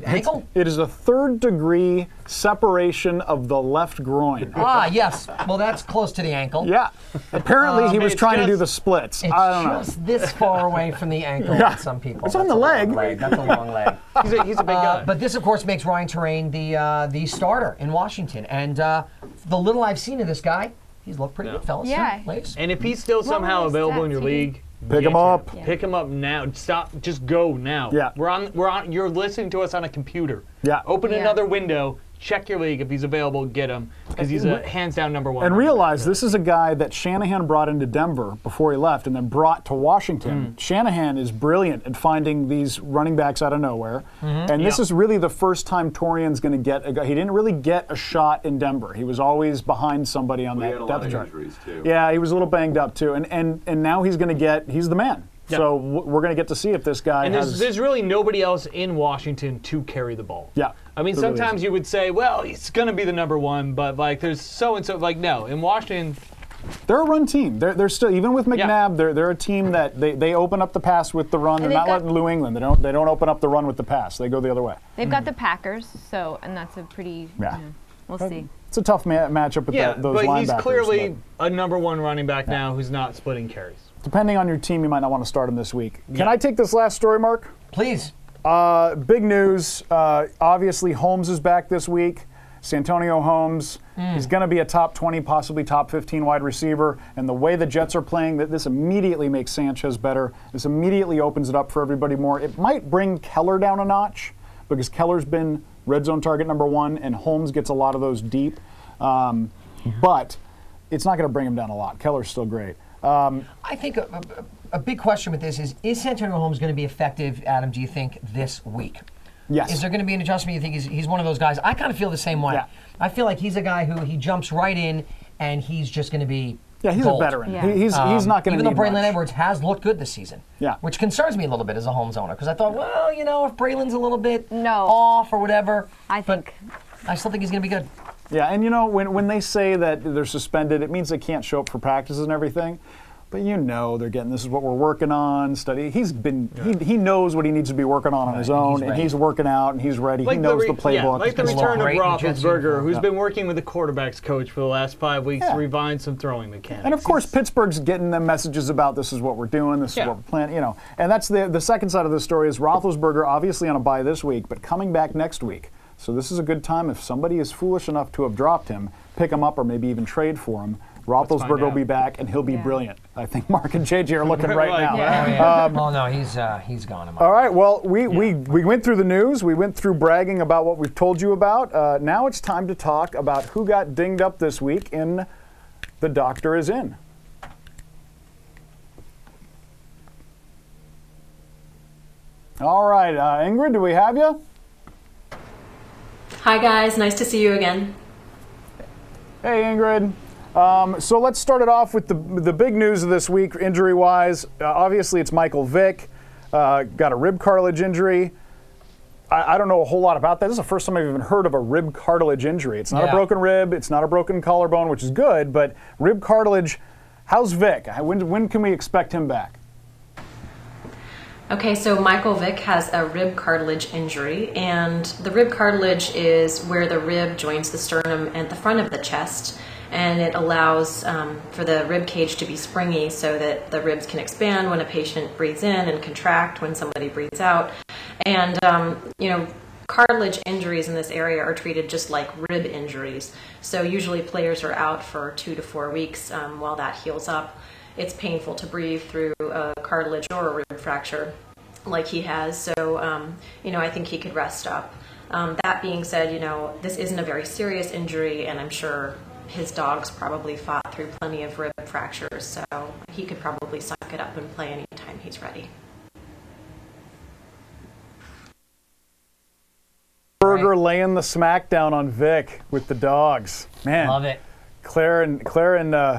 [SPEAKER 2] Ankle?
[SPEAKER 1] It is a third-degree separation of the left groin.
[SPEAKER 2] Yes. Well, that's close to the ankle.
[SPEAKER 1] Yeah. Apparently, he was trying to do the splits. I don't know.
[SPEAKER 2] It's just this far away from the ankle with some people.
[SPEAKER 1] It's on the leg.
[SPEAKER 2] That's a long leg.
[SPEAKER 3] He's a big guy.
[SPEAKER 2] But this, of course, makes Ryan Terrain the starter in Washington. And the little I've seen of this guy, he's looked pretty good, fellas.
[SPEAKER 4] Yeah.
[SPEAKER 2] Ladies.
[SPEAKER 3] And if he's still somehow available in your league,
[SPEAKER 1] Pick him up.
[SPEAKER 3] Yeah. Pick him up now. Stop. Just go now.
[SPEAKER 1] Yeah.
[SPEAKER 3] We're on. You're listening to us on a computer.
[SPEAKER 1] Yeah.
[SPEAKER 3] Open another window. Check your league. If he's available, get him because he's a hands down number one.
[SPEAKER 1] And realize this is a guy that Shanahan brought into Denver before he left and then brought to Washington. Shanahan is brilliant at finding these running backs out of nowhere. And this is really the first time Torian's going to get a guy. He didn't really get a shot in Denver. He was always behind somebody on that depth chart.
[SPEAKER 6] Too.
[SPEAKER 1] Yeah, he was a little banged up too. And now he's going to he's the man.
[SPEAKER 3] Yeah.
[SPEAKER 1] So we're going to get to see if this guy has...
[SPEAKER 3] there's really nobody else in Washington to carry the ball.
[SPEAKER 1] Yeah.
[SPEAKER 3] I mean, sometimes you would say, well, he's going to be the number one, but like there's so-and-so. Like, no, in Washington...
[SPEAKER 1] They're a run team. They're still, even with McNabb, they're a team that they open up the pass with the run. They're not like New England. They don't open up the run with the pass. They go the other way.
[SPEAKER 4] They've got the Packers, and that's a pretty, we'll see.
[SPEAKER 1] It's a tough matchup with those linebackers.
[SPEAKER 3] But he's clearly a number one running back now who's not splitting carries.
[SPEAKER 1] Depending on your team, you might not want to start him this week. Can I take this last story, Mark?
[SPEAKER 2] Please.
[SPEAKER 1] Big news. Obviously, Holmes is back this week. Santonio Holmes. He's going to be a top 20, possibly top 15 wide receiver. And the way the Jets are playing, this immediately makes Sanchez better. This immediately opens it up for everybody more. It might bring Keller down a notch because Keller's been red zone target number one, and Holmes gets a lot of those deep. But it's not going to bring him down a lot. Keller's still great.
[SPEAKER 2] I think a big question with this is Santonio Holmes going to be effective, Adam, do you think, this week?
[SPEAKER 1] Yes.
[SPEAKER 2] Is there going to be an adjustment? You think he's one of those guys? I kind of feel the same way.
[SPEAKER 1] Yeah.
[SPEAKER 2] I feel like he's a guy who he jumps right in, and he's just going to be
[SPEAKER 1] he's
[SPEAKER 2] gold.
[SPEAKER 1] a veteran.
[SPEAKER 4] Yeah.
[SPEAKER 1] He's not going to
[SPEAKER 2] even though
[SPEAKER 1] need
[SPEAKER 2] Braylon
[SPEAKER 1] much.
[SPEAKER 2] Edwards has looked good this season.
[SPEAKER 1] Yeah.
[SPEAKER 2] Which concerns me a little bit as a Holmes owner, because I thought, well, if Braylon's a little bit off or whatever,
[SPEAKER 4] I
[SPEAKER 2] still think he's going to be good.
[SPEAKER 1] Yeah, and when they say that they're suspended, it means they can't show up for practices and everything. But they're getting, this is what we're working on, study. He knows what he needs to be working on his own, and he's working out, and he's ready. He knows the playbook.
[SPEAKER 3] Yeah, like the return of Roethlisberger, who's
[SPEAKER 1] Yeah.
[SPEAKER 3] been working with the quarterback's coach for the last 5 weeks to refine some throwing mechanics.
[SPEAKER 1] And of course, Pittsburgh's getting them messages about this is what we're doing, this is what we're planning, And that's the second side of the story is Roethlisberger obviously on a bye this week, but coming back next week. So this is a good time if somebody is foolish enough to have dropped him, pick him up or maybe even trade for him. Roethlisberger will be back, and he'll be brilliant. I think Mark and JJ are looking right now.
[SPEAKER 2] Yeah. Oh no, he's gone.
[SPEAKER 1] All right, well, we went through the news. We went through bragging about what we've told you about. Now it's time to talk about who got dinged up this week in The Doctor Is In. All right, Ingrid, do we have you?
[SPEAKER 7] Hi guys, nice to see you again.
[SPEAKER 1] Hey, Ingrid. So let's start it off with the big news of this week, injury-wise. Obviously, it's Michael Vick. Got a rib cartilage injury. I don't know a whole lot about that. This is the first time I've even heard of a rib cartilage injury. It's not a broken rib. It's not a broken collarbone, which is good. But rib cartilage, how's Vick? When can we expect him back?
[SPEAKER 7] Okay, so Michael Vick has a rib cartilage injury, and the rib cartilage is where the rib joins the sternum at the front of the chest, and it allows for the rib cage to be springy so that the ribs can expand when a patient breathes in and contract when somebody breathes out. And, cartilage injuries in this area are treated just like rib injuries. So usually players are out for 2 to 4 weeks while that heals up. it's painful to breathe through a cartilage or a rib fracture like he has. So, I think he could rest up. That being said, this isn't a very serious injury, and I'm sure his dog's probably fought through plenty of rib fractures, so he could probably suck it up and play anytime he's ready.
[SPEAKER 1] Berger laying the smackdown on Vick with the dogs. Man,
[SPEAKER 2] Love it.
[SPEAKER 1] Claire and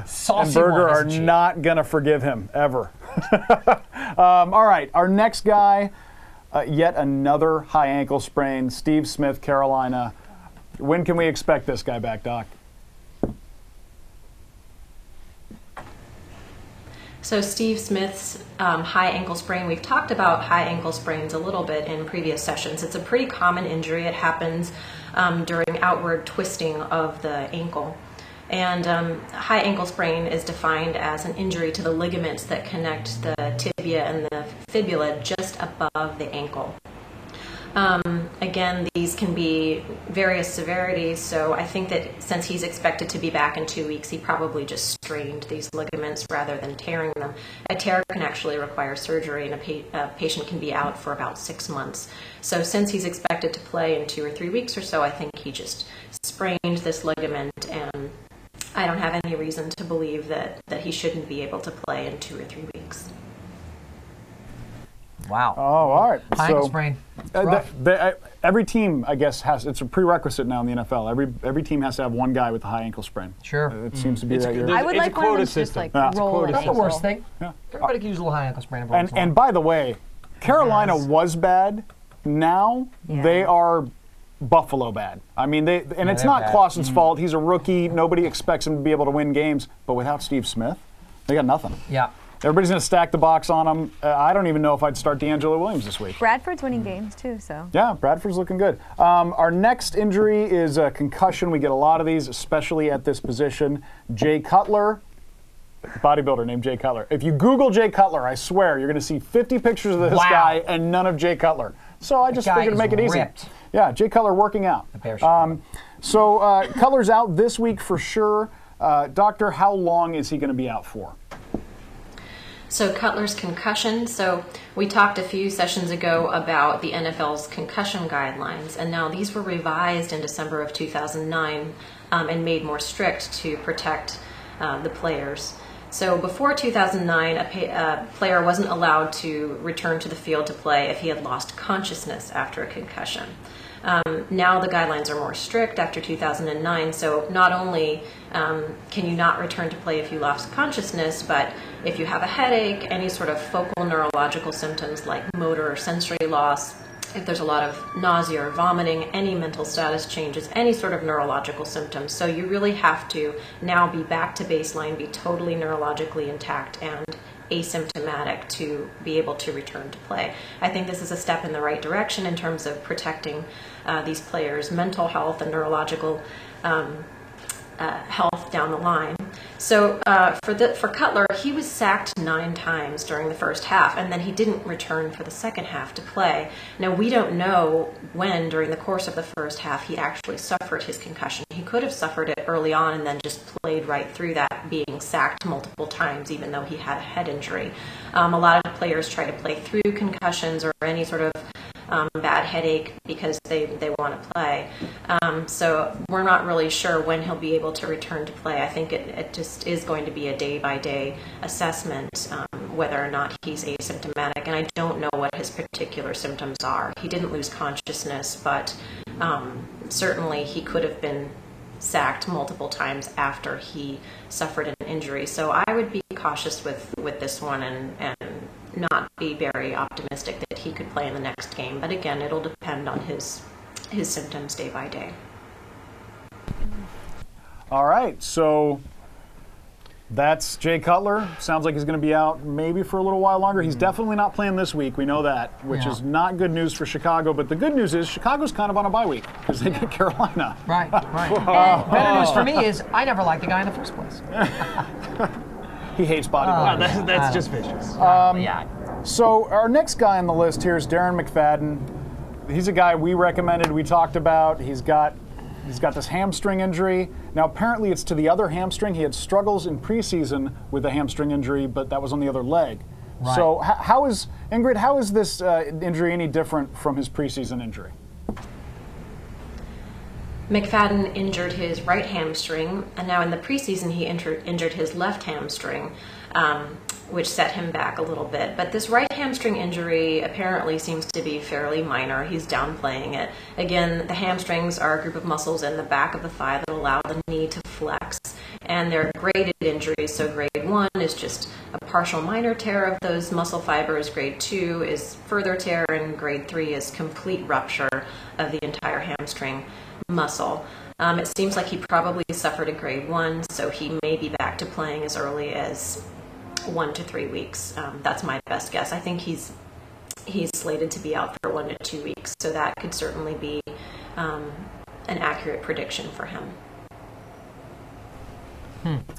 [SPEAKER 2] Saucy
[SPEAKER 1] Berger
[SPEAKER 2] one,
[SPEAKER 1] are
[SPEAKER 2] isn't she?
[SPEAKER 1] not gonna forgive him ever. All right, our next guy, yet another high ankle sprain. Steve Smith, Carolina. When can we expect this guy back, Doc?
[SPEAKER 7] So Steve Smith's high ankle sprain, we've talked about high ankle sprains a little bit in previous sessions. It's a pretty common injury. It happens during outward twisting of the ankle. And high ankle sprain is defined as an injury to the ligaments that connect the tibia and the fibula just above the ankle. Again, these can be various severities, so I think that since he's expected to be back in 2 weeks, he probably just strained these ligaments rather than tearing them. A tear can actually require surgery, and a patient can be out for about 6 months. So since he's expected to play in 2 or 3 weeks or so, I think he just sprained this ligament, and I don't have any reason to believe that he shouldn't be able to play in 2 or 3 weeks.
[SPEAKER 2] Wow.
[SPEAKER 1] Oh, all right.
[SPEAKER 2] High ankle sprain.
[SPEAKER 1] Every team, I guess, it's a prerequisite now in the NFL. Every team has to have one guy with a high ankle sprain.
[SPEAKER 2] Sure.
[SPEAKER 1] It seems to be that year.
[SPEAKER 4] I would
[SPEAKER 3] It's
[SPEAKER 4] like
[SPEAKER 3] a
[SPEAKER 4] one of
[SPEAKER 3] quota
[SPEAKER 4] them to just
[SPEAKER 3] system.
[SPEAKER 4] like
[SPEAKER 1] Yeah. It's a
[SPEAKER 4] roll
[SPEAKER 3] quota
[SPEAKER 4] it.
[SPEAKER 2] Not the
[SPEAKER 3] system.
[SPEAKER 2] worst thing.
[SPEAKER 1] Yeah.
[SPEAKER 2] Everybody can use a little high ankle sprain every once in a
[SPEAKER 1] And
[SPEAKER 2] while.
[SPEAKER 1] by the way, Carolina
[SPEAKER 2] Yes.
[SPEAKER 1] was bad. Now
[SPEAKER 4] Yeah.
[SPEAKER 1] they are Buffalo bad. I mean, it's
[SPEAKER 2] they're
[SPEAKER 1] not
[SPEAKER 2] bad.
[SPEAKER 1] Clausen's fault. He's a rookie. Nobody expects him to be able to win games. But without Steve Smith, they got nothing.
[SPEAKER 2] Yeah.
[SPEAKER 1] Everybody's going to stack the box on him. I don't even know if I'd start D'Angelo Williams this week.
[SPEAKER 4] Bradford's winning games too, so.
[SPEAKER 1] Yeah, Bradford's looking good. Our next injury is a concussion. We get a lot of these, especially at this position. Jay Cutler, bodybuilder named Jay Cutler. If you Google Jay Cutler, I swear you're going to see 50 pictures of this
[SPEAKER 2] Wow.
[SPEAKER 1] guy and none of Jay Cutler. So I just
[SPEAKER 2] guy
[SPEAKER 1] figured to make it
[SPEAKER 2] is
[SPEAKER 1] easy.
[SPEAKER 2] ripped.
[SPEAKER 1] Yeah, Jay Cutler working out.
[SPEAKER 2] The bear shit.
[SPEAKER 1] So Cutler's out this week for sure. Doctor, how long is he going to be out for?
[SPEAKER 7] So Cutler's concussion. So we talked a few sessions ago about the NFL's concussion guidelines, and now these were revised in December of 2009 and made more strict to protect the players. So before 2009, a player wasn't allowed to return to the field to play if he had lost consciousness after a concussion. Now the guidelines are more strict after 2009, so not only can you not return to play if you lost consciousness, but if you have a headache, any sort of focal neurological symptoms like motor or sensory loss, if there's a lot of nausea or vomiting, any mental status changes, any sort of neurological symptoms. So you really have to now be back to baseline, be totally neurologically intact and asymptomatic to be able to return to play. I think this is a step in the right direction in terms of protecting these players' mental health and neurological health down the line. So for Cutler, he was sacked 9 times during the first half, and then he didn't return for the second half to play. Now, we don't know when during the course of the first half he actually suffered his concussion. He could have suffered it early on and then just played right through that, being sacked multiple times, even though he had a head injury. A lot of players try to play through concussions or any sort of bad headache because they want to play. So we're not really sure when he'll be able to return to play. I think it just is going to be a day-by-day assessment whether or not he's asymptomatic, and I don't know what his particular symptoms are. He didn't lose consciousness, but certainly he could have been sacked multiple times after he suffered an injury. So I would be cautious with this one and not be very optimistic that he could play in the next game. But again, it'll depend on his symptoms day by day.
[SPEAKER 1] All right, so that's Jay Cutler. Sounds like he's going to be out maybe for a little while longer. He's definitely not playing this week. We know that, which is not good news for Chicago. But the good news is Chicago's kind of on a bye week because they get Carolina.
[SPEAKER 2] Right. Better news for me is I never liked the guy in the first place.
[SPEAKER 1] He hates bodybuilding.
[SPEAKER 3] That's just vicious.
[SPEAKER 2] Yeah.
[SPEAKER 1] So our next guy on the list here is Darren McFadden. He's a guy we recommended, we talked about. He's got He's got this hamstring injury. Now, apparently it's to the other hamstring. He had struggles in preseason with a hamstring injury, but that was on the other leg.
[SPEAKER 2] Right.
[SPEAKER 1] So how is this injury any different from his preseason injury?
[SPEAKER 7] McFadden injured his right hamstring, and now in the preseason he injured his left hamstring, which set him back a little bit. But this right hamstring injury apparently seems to be fairly minor. He's downplaying it. Again, the hamstrings are a group of muscles in the back of the thigh that allow the knee to flex, and they're graded injuries. So grade 1 is just a partial minor tear of those muscle fibers. Grade 2 is further tear, and grade 3 is complete rupture of the entire hamstring muscle. It seems like he probably suffered a grade 1, so he may be back to playing as early as 1 to 3 weeks. That's my best guess. I think he's slated to be out for 1 to 2 weeks, so that could certainly be an accurate prediction for him.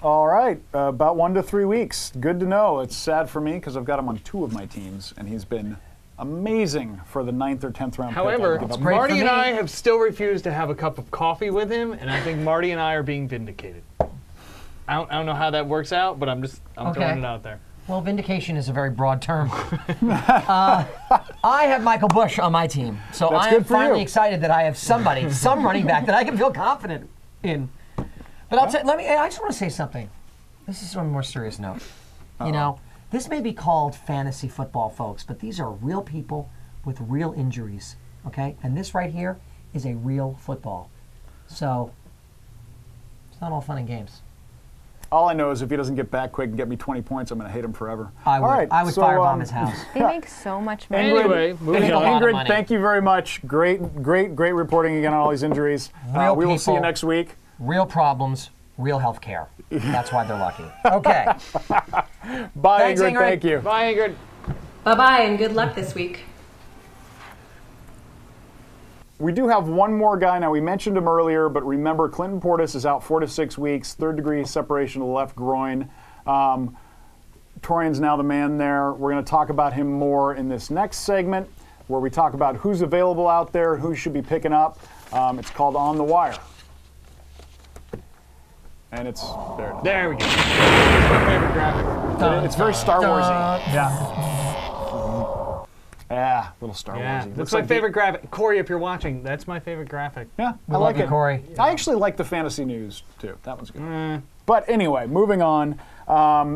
[SPEAKER 1] All right, about 1 to 3 weeks. Good to know. It's sad for me because I've got him on 2 of my teams, and he's been amazing for the 9th or 10th round
[SPEAKER 3] However,
[SPEAKER 1] pick.
[SPEAKER 3] Marty and I have still refused to have a cup of coffee with him, and I think Marty and I are being vindicated. I don't know how that works out, but I'm throwing it out there.
[SPEAKER 2] Well, vindication is a very broad term. I have Michael Bush on my team, so
[SPEAKER 1] That's
[SPEAKER 2] I
[SPEAKER 1] good
[SPEAKER 2] am
[SPEAKER 1] for
[SPEAKER 2] finally
[SPEAKER 1] you.
[SPEAKER 2] excited that I have somebody, some running back that I can feel confident in. But I just want to say something. This is on a more serious note. You know, this may be called fantasy football, folks, but these are real people with real injuries, okay? And this right here is a real football. So, it's not all fun and games.
[SPEAKER 1] All I know is if he doesn't get back quick and get me 20 points, I'm going to hate him forever.
[SPEAKER 2] I would,
[SPEAKER 1] All right,
[SPEAKER 2] I would firebomb his house.
[SPEAKER 4] They make so much money.
[SPEAKER 3] Anyway, moving on.
[SPEAKER 1] Ingrid, thank you very much. Great reporting again on all these injuries.
[SPEAKER 2] Real
[SPEAKER 1] we will see you
[SPEAKER 2] people.
[SPEAKER 1] next week.
[SPEAKER 2] Real problems, real health care. That's why they're lucky. Okay.
[SPEAKER 1] Bye,
[SPEAKER 2] Thanks,
[SPEAKER 1] Ingrid.
[SPEAKER 2] Ingrid.
[SPEAKER 1] Thank you.
[SPEAKER 3] Bye, Ingrid.
[SPEAKER 7] Bye-bye, and good luck this week.
[SPEAKER 1] We do have one more guy. Now, we mentioned him earlier, but remember, Clinton Portis is out 4 to 6 weeks, 3rd-degree separation of the left groin. Torian's now the man there. We're going to talk about him more in this next segment, where we talk about who's available out there, who should be picking up. It's called On the Wire. And it's there.
[SPEAKER 3] There we go. It's my favorite graphic.
[SPEAKER 1] It's very Star Warsy. Yeah, little Star
[SPEAKER 3] Yeah,
[SPEAKER 1] Warsy.
[SPEAKER 3] that's my favorite graphic. Corey, if you're watching, that's my favorite graphic.
[SPEAKER 1] Yeah,
[SPEAKER 2] We
[SPEAKER 1] I
[SPEAKER 2] love
[SPEAKER 1] like
[SPEAKER 2] you,
[SPEAKER 1] it.
[SPEAKER 2] Corey.
[SPEAKER 1] I actually like the fantasy news too. That one's good. But anyway, moving on.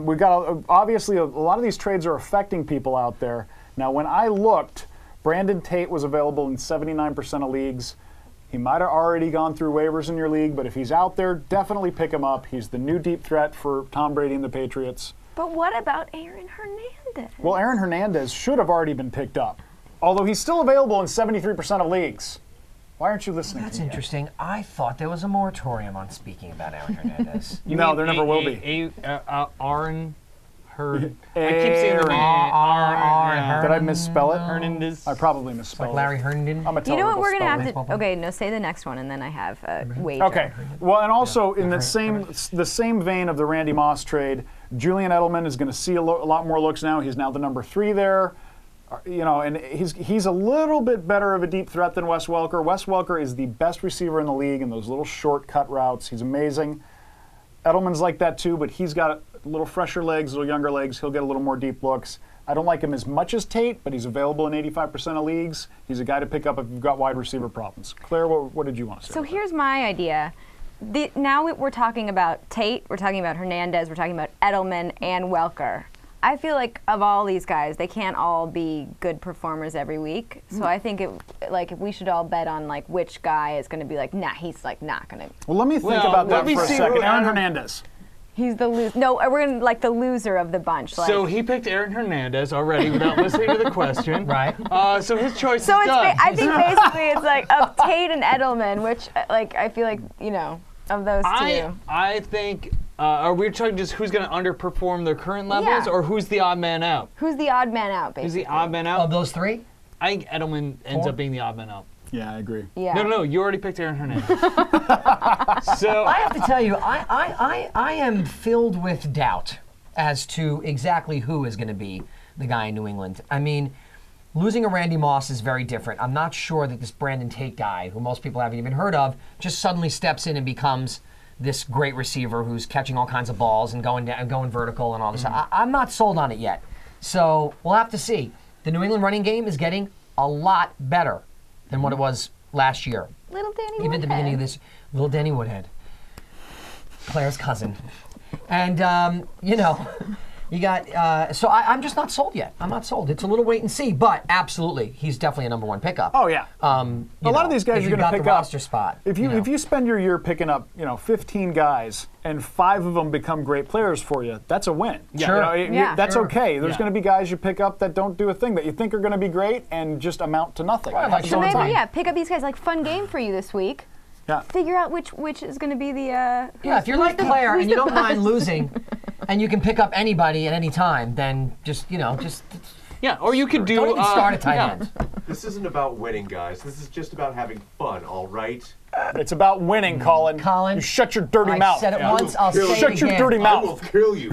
[SPEAKER 1] We've got obviously a lot of these trades are affecting people out there. Now, when I looked, Brandon Tate was available in 79% of leagues. He might have already gone through waivers in your league, but if he's out there, definitely pick him up. He's the new deep threat for Tom Brady and the Patriots.
[SPEAKER 4] But what about Aaron Hernandez?
[SPEAKER 1] Well, Aaron Hernandez should have already been picked up, although he's still available in 73% of leagues. Why aren't you listening
[SPEAKER 2] That's
[SPEAKER 1] to me?
[SPEAKER 2] interesting. I thought there was a moratorium on speaking about Aaron Hernandez.
[SPEAKER 1] No, there never will be.
[SPEAKER 3] Aaron Herd. I keep saying the name.
[SPEAKER 2] Aaron.
[SPEAKER 1] Did I misspell it?
[SPEAKER 3] Hernandez.
[SPEAKER 1] I probably misspelled
[SPEAKER 2] Like Larry
[SPEAKER 1] it.
[SPEAKER 2] Herndon.
[SPEAKER 1] I'm a
[SPEAKER 4] You know what?
[SPEAKER 1] terrible
[SPEAKER 4] We're gonna
[SPEAKER 1] speller.
[SPEAKER 4] have
[SPEAKER 2] Baseball
[SPEAKER 4] to.
[SPEAKER 2] player.
[SPEAKER 4] Okay, no. Say the next one, and then I have a wager.
[SPEAKER 1] Okay. Well, and also in the same vein of the Randy Moss trade, Julian Edelman is going to see a lot more looks now. He's now the number 3 there. You know, and he's a little bit better of a deep threat than Wes Welker. Wes Welker is the best receiver in the league in those little short cut routes. He's amazing. Edelman's like that too, but he's got a little fresher legs, a little younger legs. He'll get a little more deep looks. I don't like him as much as Tate, but he's available in 85% of leagues. He's a guy to pick up if you've got wide receiver problems. Claire, what did you want to say?
[SPEAKER 4] So here's my idea. Now we're talking about Tate, we're talking about Hernandez, we're talking about Edelman and Welker. I feel like of all these guys, they can't all be good performers every week. So I think we should all bet on like which guy is going to be like, nah, he's like not going to.
[SPEAKER 1] Well, let me think
[SPEAKER 3] Well,
[SPEAKER 1] about
[SPEAKER 3] let
[SPEAKER 1] that
[SPEAKER 3] me
[SPEAKER 1] for a
[SPEAKER 3] see
[SPEAKER 1] second.
[SPEAKER 3] who
[SPEAKER 1] Aaron
[SPEAKER 3] Aaron-
[SPEAKER 1] Hernandez.
[SPEAKER 4] He's the loser. No, we're going to like the loser of the bunch. Like.
[SPEAKER 3] So he picked Aaron Hernandez already without listening to the question.
[SPEAKER 2] Right.
[SPEAKER 3] So his choice
[SPEAKER 4] So
[SPEAKER 3] is
[SPEAKER 4] it's
[SPEAKER 3] done.
[SPEAKER 4] I think basically it's like of Tate and Edelman, which like I feel like of those two.
[SPEAKER 3] I think. Are we talking just who's going to underperform their current levels,
[SPEAKER 4] Yeah.
[SPEAKER 3] or who's the odd man out?
[SPEAKER 4] Who's the odd man out? Basically.
[SPEAKER 3] Who's the odd man
[SPEAKER 2] Of
[SPEAKER 3] out?
[SPEAKER 2] those 3?
[SPEAKER 3] I think Edelman ends
[SPEAKER 2] 4?
[SPEAKER 3] up being the odd man out.
[SPEAKER 1] Yeah, I agree.
[SPEAKER 4] Yeah.
[SPEAKER 3] No, you already picked Aaron Hernandez. So
[SPEAKER 2] I have to tell you, I am filled with doubt as to exactly who is going to be the guy in New England. I mean, losing a Randy Moss is very different. I'm not sure that this Brandon Tate guy, who most people haven't even heard of, just suddenly steps in and becomes this great receiver who's catching all kinds of balls and going down and going vertical and all this. I'm not sold on it yet. So we'll have to see. The New England running game is getting a lot better than what it was last year.
[SPEAKER 4] Little Danny Woodhead.
[SPEAKER 2] Even at the beginning of this, little Danny Woodhead, Claire's cousin. And, you got, so I'm just not sold yet. I'm not sold. It's a little wait and see, but absolutely, he's definitely a number one pickup.
[SPEAKER 1] Oh, yeah. A lot of these guys you're going to pick
[SPEAKER 2] the
[SPEAKER 1] up.
[SPEAKER 2] roster spot.
[SPEAKER 1] If you spend your year picking up, 15 guys and 5 of them become great players for you, that's a win.
[SPEAKER 2] Sure.
[SPEAKER 1] That's
[SPEAKER 2] Sure.
[SPEAKER 1] okay. There's going to be guys you pick up that don't do a thing that you think are going to be great and just amount to nothing.
[SPEAKER 2] Well,
[SPEAKER 1] Happens
[SPEAKER 4] So
[SPEAKER 1] all the
[SPEAKER 4] maybe,
[SPEAKER 1] time.
[SPEAKER 4] pick up these guys. Like, fun game for you this week.
[SPEAKER 1] Yeah.
[SPEAKER 4] Figure out which is going to be the.
[SPEAKER 2] Yeah, if you're like Claire and you don't mind losing, and you can pick up anybody at any time, then just.
[SPEAKER 3] Yeah, or you could do.
[SPEAKER 2] Don't even start a tight end.
[SPEAKER 6] This isn't about winning, guys. This is just about having fun, all right?
[SPEAKER 1] It's about winning, Colin.
[SPEAKER 2] Colin,
[SPEAKER 1] you shut your dirty
[SPEAKER 2] I
[SPEAKER 1] mouth.
[SPEAKER 2] said it once, I'll say it
[SPEAKER 1] Shut your
[SPEAKER 2] again.
[SPEAKER 1] dirty
[SPEAKER 6] I
[SPEAKER 1] mouth.
[SPEAKER 6] will kill you.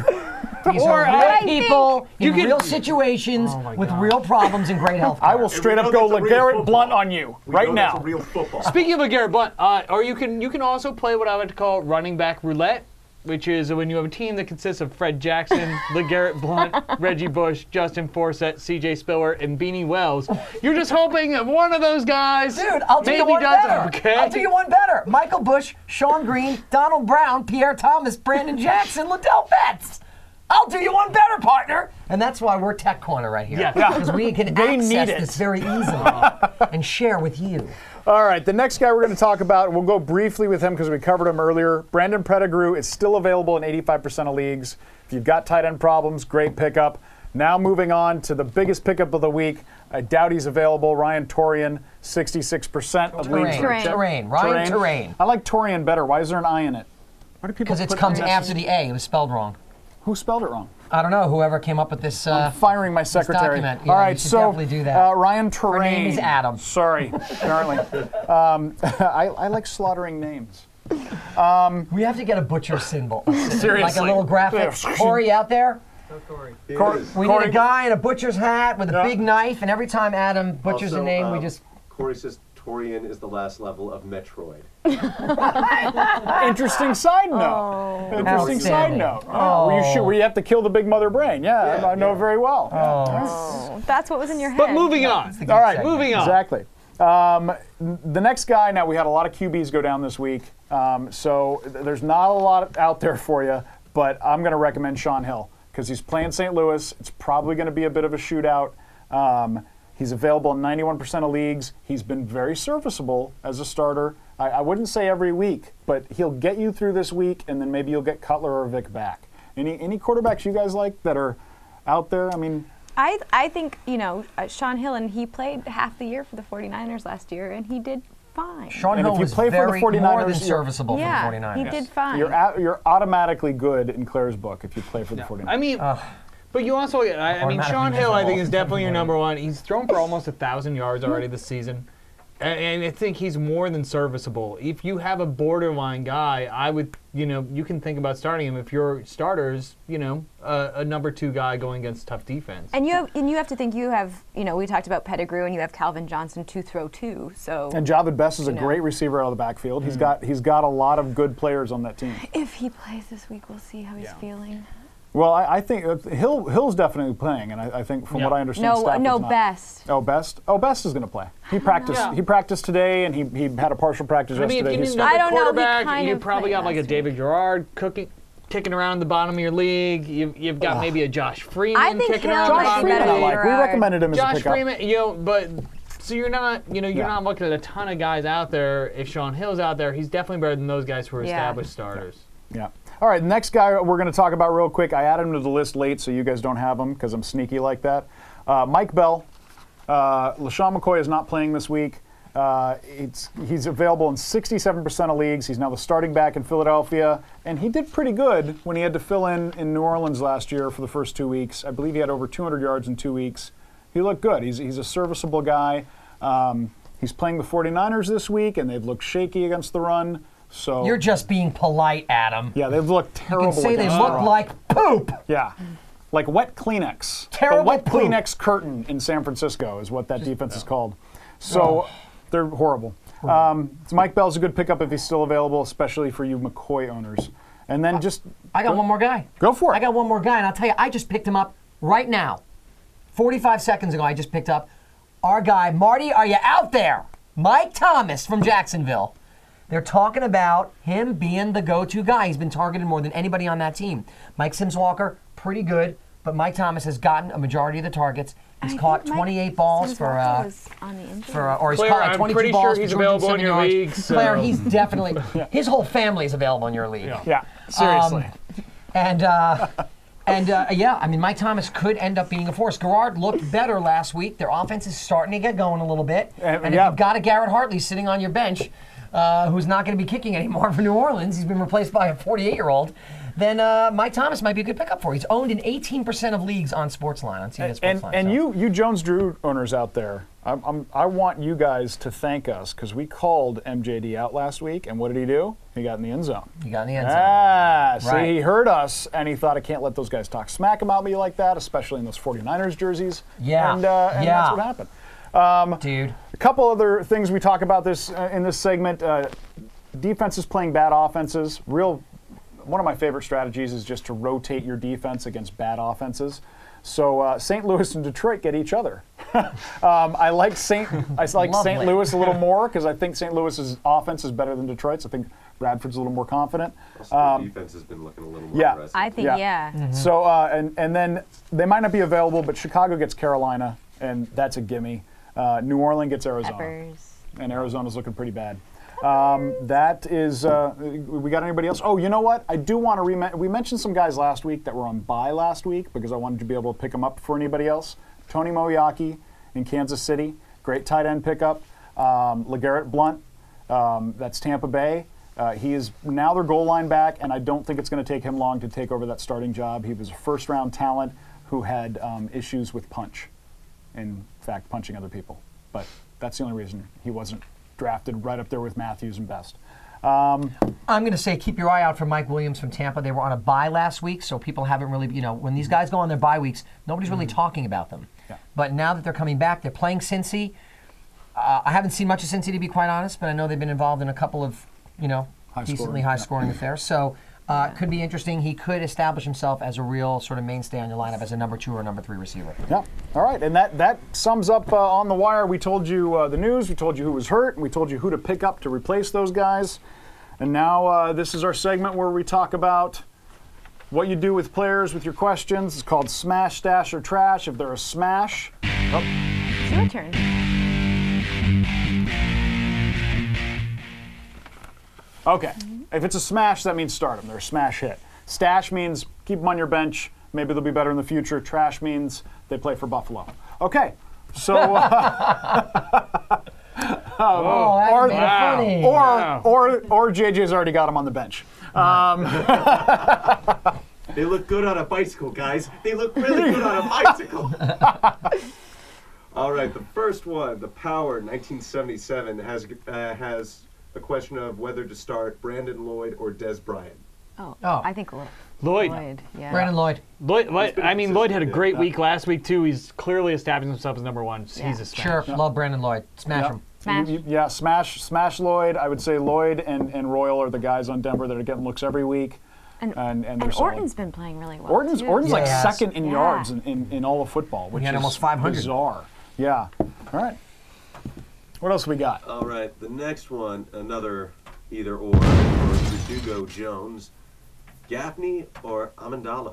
[SPEAKER 2] These
[SPEAKER 3] Or,
[SPEAKER 2] are real
[SPEAKER 3] I
[SPEAKER 2] people in
[SPEAKER 3] you could-
[SPEAKER 2] real situations with
[SPEAKER 1] God.
[SPEAKER 2] real problems and great health.
[SPEAKER 1] I will straight
[SPEAKER 6] we
[SPEAKER 1] up
[SPEAKER 6] know
[SPEAKER 1] go
[SPEAKER 6] that's a real
[SPEAKER 1] LeGarrette
[SPEAKER 6] football.
[SPEAKER 1] Blunt on you
[SPEAKER 6] We
[SPEAKER 1] right
[SPEAKER 6] know
[SPEAKER 1] now.
[SPEAKER 6] That's a real football.
[SPEAKER 3] Speaking of LeGarrette Blunt, or you can also play what I like to call running back roulette, which is when you have a team that consists of Fred Jackson, LeGarrette Blunt, Reggie Bush, Justin Forsett, C.J. Spiller, and Beanie Wells. You're just hoping that one of those guys
[SPEAKER 2] Dude, I'll do
[SPEAKER 3] maybe
[SPEAKER 2] you one
[SPEAKER 3] does
[SPEAKER 2] better.
[SPEAKER 3] okay.
[SPEAKER 2] I'll do you one better. Michael Bush, Sean Green, Donald Brown, Pierre Thomas, Brandon Jackson, Liddell Betts. I'll do you one better, partner. And that's why we're Tech Corner right here.
[SPEAKER 3] Yeah.
[SPEAKER 2] Because we can
[SPEAKER 1] They need
[SPEAKER 2] access
[SPEAKER 1] it.
[SPEAKER 2] this very easily and share with you.
[SPEAKER 1] All right, the next guy we're going to talk about, we'll go briefly with him because we covered him earlier. Brandon Pettigrew is still available in 85% of leagues. If you've got tight end problems, great pickup. Now moving on to the biggest pickup of the week. I doubt he's available. Ryan Torian, 66% of leagues.
[SPEAKER 2] Terrain. Ryan Terrain.
[SPEAKER 1] I like Torian better. Why is there an I in it? Why do people
[SPEAKER 2] Because it
[SPEAKER 1] put
[SPEAKER 2] comes
[SPEAKER 1] an S
[SPEAKER 2] after
[SPEAKER 1] in-
[SPEAKER 2] the A. It was spelled wrong.
[SPEAKER 1] Who spelled it wrong?
[SPEAKER 2] I don't know. Whoever came up with this.
[SPEAKER 1] Firing my secretary.
[SPEAKER 2] document. Yeah,
[SPEAKER 1] All
[SPEAKER 2] you
[SPEAKER 1] right,
[SPEAKER 2] should
[SPEAKER 1] so
[SPEAKER 2] definitely do that.
[SPEAKER 1] Ryan Terrain.
[SPEAKER 2] name is Adam.
[SPEAKER 1] Sorry, apparently. I like slaughtering names.
[SPEAKER 2] We have to get a butcher symbol.
[SPEAKER 1] Seriously.
[SPEAKER 2] Like a little graphic. Corey out there? We need a guy in a butcher's hat with a big knife, and every time Adam butchers
[SPEAKER 6] Also,
[SPEAKER 2] a name, we just.
[SPEAKER 6] Corey says Torian is the last level of Metroid.
[SPEAKER 1] Interesting side note. Interesting side
[SPEAKER 2] Outstanding.
[SPEAKER 1] note. Where you have to kill the big mother brain. Yeah, I know
[SPEAKER 6] yeah.
[SPEAKER 1] very well.
[SPEAKER 4] Oh, that's what was in your head.
[SPEAKER 3] But moving on.
[SPEAKER 1] All right,
[SPEAKER 3] Moving on.
[SPEAKER 1] Exactly. The next guy, now we had a lot of QBs go down this week, so there's not a lot out there for you, but I'm going to recommend Sean Hill because he's playing St. Louis. It's probably going to be a bit of a shootout. He's available in 91% of leagues. He's been very serviceable as a starter. I wouldn't say every week, but he'll get you through this week, and then maybe you'll get Cutler or Vick back. Any quarterbacks you guys like that are out there? I mean,
[SPEAKER 4] I think, Sean Hill, and he played half the year for the 49ers last year, and he did fine.
[SPEAKER 2] Sean
[SPEAKER 1] And
[SPEAKER 2] Hill
[SPEAKER 1] if you
[SPEAKER 2] was
[SPEAKER 1] play for the
[SPEAKER 2] very more
[SPEAKER 1] 49ers,
[SPEAKER 2] than
[SPEAKER 1] you're-
[SPEAKER 2] serviceable for the 49ers.
[SPEAKER 4] he did fine.
[SPEAKER 1] you're automatically good in Claire's book if you play for the 49ers.
[SPEAKER 3] I mean, but you also, I mean, Sean Hill, I think, is definitely your number one. He's thrown for almost 1,000 yards already this season. And I think he's more than serviceable. If you have a borderline guy, I would, you can think about starting him if your starter's, a number 2 guy going against tough defense.
[SPEAKER 4] And you have to think you have, we talked about Pettigrew, and you have Calvin Johnson to throw too. So
[SPEAKER 1] And Javid Best is a
[SPEAKER 4] You know.
[SPEAKER 1] great receiver out of the backfield. He's got a lot of good players on that team.
[SPEAKER 4] if he plays this week, we'll see how he's feeling.
[SPEAKER 1] Well, I think Hill's definitely playing, and I think from what I understand, Stafford's not.
[SPEAKER 4] Best.
[SPEAKER 1] Oh, Best. Oh, Best is going to play. He practiced.
[SPEAKER 3] Yeah.
[SPEAKER 1] He practiced today, and he had a partial practice
[SPEAKER 3] I mean,
[SPEAKER 1] yesterday.
[SPEAKER 3] if you
[SPEAKER 1] He's
[SPEAKER 3] need
[SPEAKER 1] still-
[SPEAKER 3] another
[SPEAKER 4] I don't know, he
[SPEAKER 3] quarterback,
[SPEAKER 4] kind
[SPEAKER 3] you
[SPEAKER 4] of
[SPEAKER 3] probably
[SPEAKER 4] played
[SPEAKER 3] got like a
[SPEAKER 4] last
[SPEAKER 3] David Gerard kicking around the bottom of your league. You've got maybe a Josh Freeman
[SPEAKER 4] I think
[SPEAKER 3] kicking
[SPEAKER 4] Hill
[SPEAKER 3] around the
[SPEAKER 4] might
[SPEAKER 1] Josh
[SPEAKER 3] bottom
[SPEAKER 4] be
[SPEAKER 3] of
[SPEAKER 1] Freeman,
[SPEAKER 3] your
[SPEAKER 4] better
[SPEAKER 1] I
[SPEAKER 3] league.
[SPEAKER 4] than
[SPEAKER 1] like. We
[SPEAKER 4] Gerard.
[SPEAKER 1] recommended him as a
[SPEAKER 3] Josh
[SPEAKER 1] pickup.
[SPEAKER 3] Freeman, but so you're not looking at a ton of guys out there. If Sean Hill's out there, he's definitely better than those guys who are
[SPEAKER 4] Yeah.
[SPEAKER 3] established starters.
[SPEAKER 1] Yeah. All right, next guy we're going to talk about real quick. I added him to the list late, so you guys don't have him because I'm sneaky like that. Mike Bell. LaShawn McCoy is not playing this week. He's available in 67% of leagues. He's now the starting back in Philadelphia, and he did pretty good when he had to fill in New Orleans last year for the first 2 weeks. I believe he had over 200 yards in 2 weeks. He looked good. He's a serviceable guy. He's playing the 49ers this week, and they've looked shaky against the run. So
[SPEAKER 2] You're just being polite, Adam.
[SPEAKER 1] yeah, they've looked
[SPEAKER 2] You
[SPEAKER 1] terrible.
[SPEAKER 2] can say they
[SPEAKER 1] against the
[SPEAKER 2] look
[SPEAKER 1] run.
[SPEAKER 2] like poop.
[SPEAKER 1] Yeah. like wet Kleenex.
[SPEAKER 2] Terrible
[SPEAKER 1] The wet
[SPEAKER 2] poop.
[SPEAKER 1] Kleenex curtain in San Francisco is what that defense is called. So they're horrible. So Mike Bell's a good pickup if he's still available, especially for you McCoy owners. And then
[SPEAKER 2] I got one more guy.
[SPEAKER 1] Go for it.
[SPEAKER 2] I got one more guy, and I'll tell you, I just picked him up right now. 45 seconds ago, I just picked up our guy. Marty, are you out there? Mike Thomas from Jacksonville. They're talking about him being the go-to guy. He's been targeted more than anybody on that team. Mike Sims-Walker, pretty good, but Mike Thomas has gotten a majority of the targets. He's caught 28 balls or he's
[SPEAKER 3] Claire,
[SPEAKER 2] caught like 22
[SPEAKER 3] I'm pretty
[SPEAKER 2] balls
[SPEAKER 3] sure
[SPEAKER 2] for
[SPEAKER 3] he's available in
[SPEAKER 2] 207
[SPEAKER 3] your
[SPEAKER 2] yards.
[SPEAKER 3] league. So.
[SPEAKER 2] Claire, he's definitely, his whole family is available in your league.
[SPEAKER 1] Yeah, seriously.
[SPEAKER 2] Yeah, I mean, Mike Thomas could end up being a force. Garrard looked better last week. Their offense is starting to get going a little bit. And if you've got a Garrett Hartley sitting on your bench, who's not going to be kicking anymore for New Orleans, he's been replaced by a 48-year-old, then Mike Thomas might be a good pickup for you. He's owned in 18% of leagues on Sportsline, on CBS Sportsline.
[SPEAKER 1] And you Jones-Drew owners out there, I want you guys to thank us because we called MJD out last week, and what did he do? He got in the end zone.
[SPEAKER 2] He got in the end zone.
[SPEAKER 1] See, he heard us, and he thought, I can't let those guys talk smack about me like that, especially in those 49ers jerseys.
[SPEAKER 2] Yeah.
[SPEAKER 1] And that's what happened.
[SPEAKER 2] Dude.
[SPEAKER 1] A couple other things we talk about this in this segment. Defenses playing bad offenses. One of my favorite strategies is just to rotate your defense against bad offenses. So St. Louis and Detroit get each other. I like St. Louis a little more because I think St. Louis's offense is better than Detroit's. I think Bradford's a little more confident.
[SPEAKER 6] Also, the defense has been looking a little more aggressive.
[SPEAKER 4] I think, yeah.
[SPEAKER 2] Mm-hmm.
[SPEAKER 1] So and then they might not be available, but Chicago gets Carolina, and that's a gimme. New Orleans gets Arizona,
[SPEAKER 4] Peppers.
[SPEAKER 1] and Arizona's looking pretty bad. That is, we got anybody else? Oh, you know what? I do want to we mentioned some guys last week that were on bye last week because I wanted to be able to pick them up before anybody else. Tony Moeaki in Kansas City, great tight end pickup. LeGarrette Blount, that's Tampa Bay. He is now their goal line back, and I don't think it's going to take him long to take over that starting job. He was a first-round talent who had issues with punch, in fact, punching other people. But that's the only reason he wasn't drafted right up there with Matthews and Best.
[SPEAKER 2] I'm going to say keep your eye out for Mike Williams from Tampa. They were on a bye last week, so people haven't really, when these guys go on their bye weeks, nobody's really talking about them.
[SPEAKER 1] Yeah.
[SPEAKER 2] But now that they're coming back, they're playing Cincy. I haven't seen much of Cincy, to be quite honest, but I know they've been involved in a couple of, decently high-scoring affairs. So it could be interesting. He could establish himself as a real sort of mainstay on your lineup as a number 2 or number 3 receiver.
[SPEAKER 1] Yeah. All right. And that sums up on the wire. We told you the news. We told you who was hurt. And we told you who to pick up to replace those guys. And now this is our segment where we talk about what you do with players with your questions. It's called Smash, Stash, or Trash. If they're a smash. Oh.
[SPEAKER 4] It's your turn.
[SPEAKER 1] Okay. If it's a smash, that means start them. They're a smash hit. Stash means keep them on your bench. Maybe they'll be better in the future. Trash means they play for Buffalo. Okay. So.
[SPEAKER 2] Funny.
[SPEAKER 1] Or JJ's already got him on the bench.
[SPEAKER 6] They look good on a bicycle, guys. They look really good on a bicycle. All right, the first one, the Power 1977, has a question of whether to start Brandon Lloyd or Des Bryant.
[SPEAKER 4] Oh,
[SPEAKER 2] Oh.
[SPEAKER 4] I think
[SPEAKER 3] Lloyd.
[SPEAKER 4] yeah.
[SPEAKER 2] Brandon Lloyd.
[SPEAKER 3] Lloyd had a great
[SPEAKER 6] yeah.
[SPEAKER 3] week last week, too. He's clearly established himself as number 1.
[SPEAKER 4] Yeah.
[SPEAKER 3] He's a smash.
[SPEAKER 2] Sure, love Brandon Lloyd. Smash him.
[SPEAKER 4] Smash.
[SPEAKER 1] Smash Lloyd. I would say Lloyd and Royal are the guys on Denver that are getting looks every week.
[SPEAKER 4] And
[SPEAKER 1] they're solid.
[SPEAKER 4] Orton's been playing really well.
[SPEAKER 1] Orton's
[SPEAKER 4] too.
[SPEAKER 1] like
[SPEAKER 2] Yes.
[SPEAKER 1] second in yards in all of football, which
[SPEAKER 2] had
[SPEAKER 1] is
[SPEAKER 2] almost 500.
[SPEAKER 1] bizarre. Yeah. All right. What else we got?
[SPEAKER 6] All right, the next one, another either or Verdugo Jones, Gaffney or Amendola.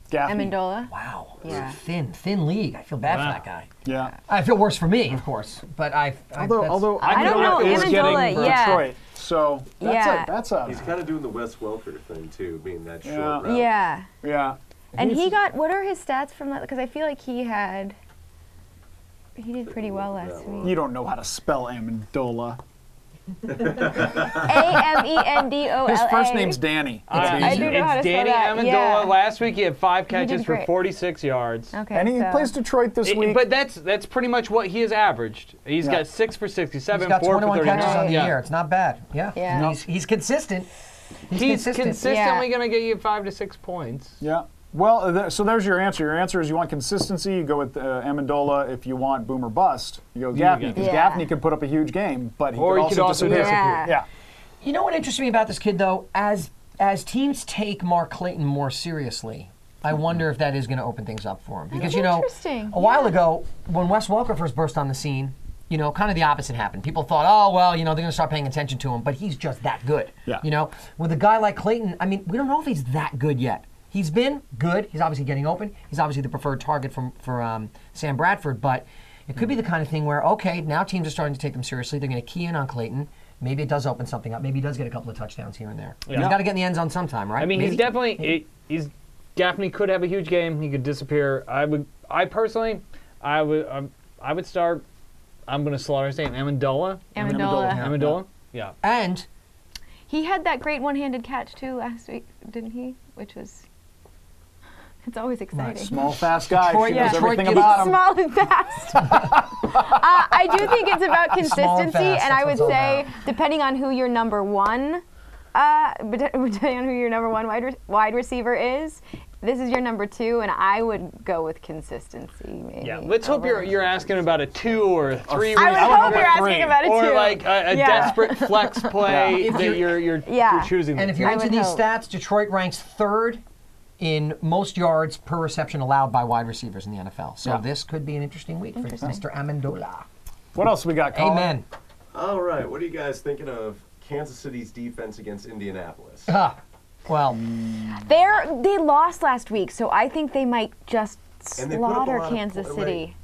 [SPEAKER 1] Gaffney.
[SPEAKER 4] Amendola.
[SPEAKER 2] Wow.
[SPEAKER 4] Yeah.
[SPEAKER 2] Thin league. I feel bad for that guy.
[SPEAKER 1] Yeah.
[SPEAKER 2] I feel worse for me, of course. But
[SPEAKER 1] Although
[SPEAKER 4] I don't know,
[SPEAKER 1] is
[SPEAKER 4] Amendola,
[SPEAKER 1] getting
[SPEAKER 4] yeah.
[SPEAKER 1] Detroit, so
[SPEAKER 4] Yeah.
[SPEAKER 1] that's a
[SPEAKER 6] He's kind of doing the Wes Welker thing, too, being that short
[SPEAKER 1] Yeah.
[SPEAKER 6] route.
[SPEAKER 4] Yeah.
[SPEAKER 1] yeah.
[SPEAKER 4] And he got, what are his stats from that? Because I feel like he did pretty well last
[SPEAKER 1] You
[SPEAKER 4] week.
[SPEAKER 1] don't know how to spell Amendola.
[SPEAKER 4] Amendola.
[SPEAKER 1] His first name's Danny.
[SPEAKER 4] I do know how to
[SPEAKER 3] It's
[SPEAKER 4] spell
[SPEAKER 3] Danny
[SPEAKER 4] that.
[SPEAKER 3] Amendola.
[SPEAKER 4] Yeah.
[SPEAKER 3] Last week he had 5
[SPEAKER 4] did
[SPEAKER 3] catches for
[SPEAKER 4] great.
[SPEAKER 3] 46 yards.
[SPEAKER 4] Okay.
[SPEAKER 1] And he
[SPEAKER 4] so-
[SPEAKER 1] plays Detroit this week.
[SPEAKER 3] But that's pretty much what he has averaged. He's
[SPEAKER 1] Yeah.
[SPEAKER 3] got 6 for 67,
[SPEAKER 2] he's got
[SPEAKER 3] 4 for
[SPEAKER 2] 21
[SPEAKER 3] 39.
[SPEAKER 2] catches on the
[SPEAKER 3] Yeah.
[SPEAKER 2] year. It's not bad. Yeah.
[SPEAKER 4] Yeah.
[SPEAKER 2] He's consistent.
[SPEAKER 3] He's
[SPEAKER 2] consistent.
[SPEAKER 3] consistently going to get you 5 to 6 points.
[SPEAKER 1] Yeah. Well, so there's your answer. Your answer is you want consistency. You go with Amendola. If you want boom or bust, you go Gaffney. Because Gaffney could put up a huge game, but he could also disappear. Yeah.
[SPEAKER 2] You know what interests me about this kid, though? As teams take Mark Clayton more seriously, I wonder if that is going to open things up for him. Because, a while ago, when Wes Welker first burst on the scene, kind of the opposite happened. People thought, oh, well, they're going to start paying attention to him, but he's just that good.
[SPEAKER 1] Yeah.
[SPEAKER 2] With a guy like Clayton, I mean, we don't know if he's that good yet. He's been good. He's obviously getting open. He's obviously the preferred target for Sam Bradford, but it could be the kind of thing where, okay, now teams are starting to take them seriously. They're going to key in on Clayton. Maybe it does open something up. Maybe he does get a couple of touchdowns here and there. Yeah. He's got to get in the end zone sometime, right?
[SPEAKER 3] I mean, he's definitely Gaffney could have a huge game. He could disappear. I would start. I'm going to slaughter his name. Amendola. Yeah.
[SPEAKER 2] And
[SPEAKER 4] he had that great one-handed catch too last week, didn't he? Which was. It's always exciting.
[SPEAKER 1] Right. Small, fast guy.
[SPEAKER 2] Detroit,
[SPEAKER 1] she knows everything about him.
[SPEAKER 4] Small and fast. I do think it's about consistency, and I would say, depending on who your number one, wide receiver is, this is your number 2, and I would go with consistency. Maybe.
[SPEAKER 3] Yeah, let's hope you're asking about a 2 or a 3.
[SPEAKER 4] I would hope you're asking about a 2.
[SPEAKER 3] Or like a desperate flex play that you're choosing.
[SPEAKER 2] And if you're into these stats, Detroit ranks 3rd in most yards per reception allowed by wide receivers in the NFL. So this could be an interesting week for Mr. Amendola.
[SPEAKER 1] What else we got, Colin?
[SPEAKER 2] Amen.
[SPEAKER 6] All right, what are you guys thinking of Kansas City's defense against Indianapolis?
[SPEAKER 2] Well,
[SPEAKER 4] they lost last week, so I think they might just slaughter Kansas City.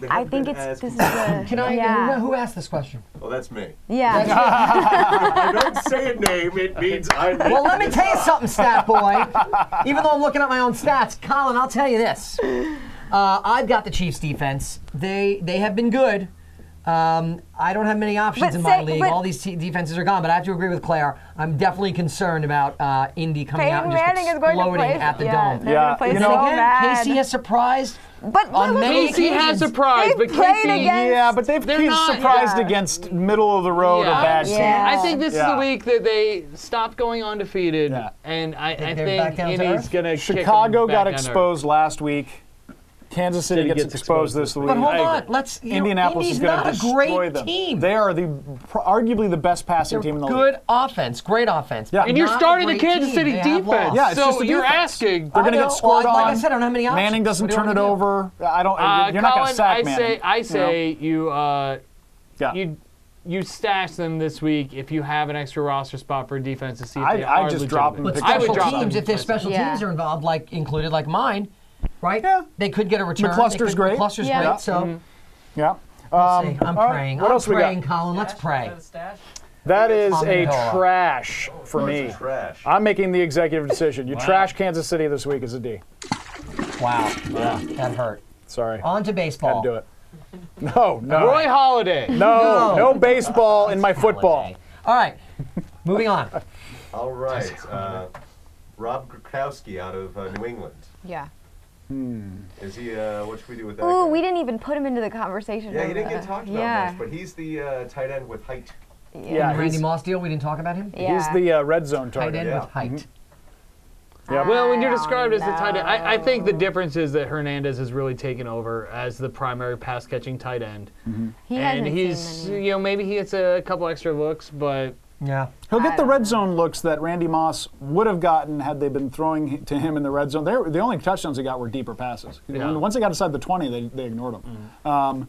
[SPEAKER 4] I think this is the...
[SPEAKER 2] Who asked this question?
[SPEAKER 6] Oh, that's me.
[SPEAKER 4] Yeah.
[SPEAKER 6] If I don't say a name, it means I'm...
[SPEAKER 2] Well, let me tell you something, stat boy. Even though I'm looking at my own stats, Colin, I'll tell you this. I've got the Chiefs defense. They have been good. I don't have many options in my league. All these defenses are gone, but I have to agree with Claire. I'm definitely concerned about Indy coming out and just exploding at the Dome. Casey has surprised.
[SPEAKER 4] But
[SPEAKER 3] Casey has surprised, but
[SPEAKER 1] they've surprised against middle of the road or bad teams.
[SPEAKER 3] I think this is the week that they stopped going undefeated, and I think Indy's going to.
[SPEAKER 1] Chicago got exposed last week. Kansas City gets exposed this week.
[SPEAKER 2] But hold on,
[SPEAKER 1] Indianapolis is going to destroy them.
[SPEAKER 2] Team.
[SPEAKER 1] They are arguably the best passing team in the league.
[SPEAKER 2] Good offense, great offense.
[SPEAKER 1] Yeah.
[SPEAKER 3] And you're starting the Kansas City defense.
[SPEAKER 1] Yeah, it's
[SPEAKER 3] so
[SPEAKER 1] just
[SPEAKER 3] you're asking.
[SPEAKER 1] They're going to get scored on.
[SPEAKER 2] Like I said, I don't have many options.
[SPEAKER 1] Manning doesn't turn it over. You're not going to sack Manning.
[SPEAKER 3] I say you stash them this week if you have an extra roster spot for a defense to see if they are
[SPEAKER 1] just drop them.
[SPEAKER 2] But special teams, if their special teams are involved, included like mine, right? Yeah. They could get a return.
[SPEAKER 1] McCluster's great.
[SPEAKER 2] McCluster's great. So,
[SPEAKER 1] I'm
[SPEAKER 2] praying.
[SPEAKER 1] What else we got?
[SPEAKER 2] Colin. Let's pray.
[SPEAKER 1] That is a trash for me.
[SPEAKER 6] Trash.
[SPEAKER 1] I'm making the executive decision. You trash Kansas City this week as a D.
[SPEAKER 2] Wow. Yeah. That hurt.
[SPEAKER 1] Sorry.
[SPEAKER 2] On to baseball.
[SPEAKER 1] Had to do it. No.
[SPEAKER 3] Roy Halladay.
[SPEAKER 1] No baseball in my football.
[SPEAKER 2] All right. Moving on.
[SPEAKER 6] All right. Rob Gronkowski out of New England.
[SPEAKER 4] Yeah.
[SPEAKER 6] Is he, what should we do with that?
[SPEAKER 4] Ooh, we didn't even put him into the conversation.
[SPEAKER 6] Yeah, he didn't get talked about much, but he's the tight end with height.
[SPEAKER 2] Yeah. Randy Moss deal, we didn't talk about him?
[SPEAKER 4] Yeah.
[SPEAKER 1] He's the red zone target.
[SPEAKER 2] Tight end with height.
[SPEAKER 1] Yeah.
[SPEAKER 3] Well, when you're described as the tight end, I think the difference is that Hernandez has really taken over as the primary pass-catching tight end. And he's, maybe he gets a couple extra looks, but...
[SPEAKER 2] Yeah.
[SPEAKER 1] He'll get the red zone looks that Randy Moss would have gotten had they been throwing to him in the red zone. The only touchdowns they got were deeper passes.
[SPEAKER 3] Yeah.
[SPEAKER 1] Once they got inside the 20, they ignored them.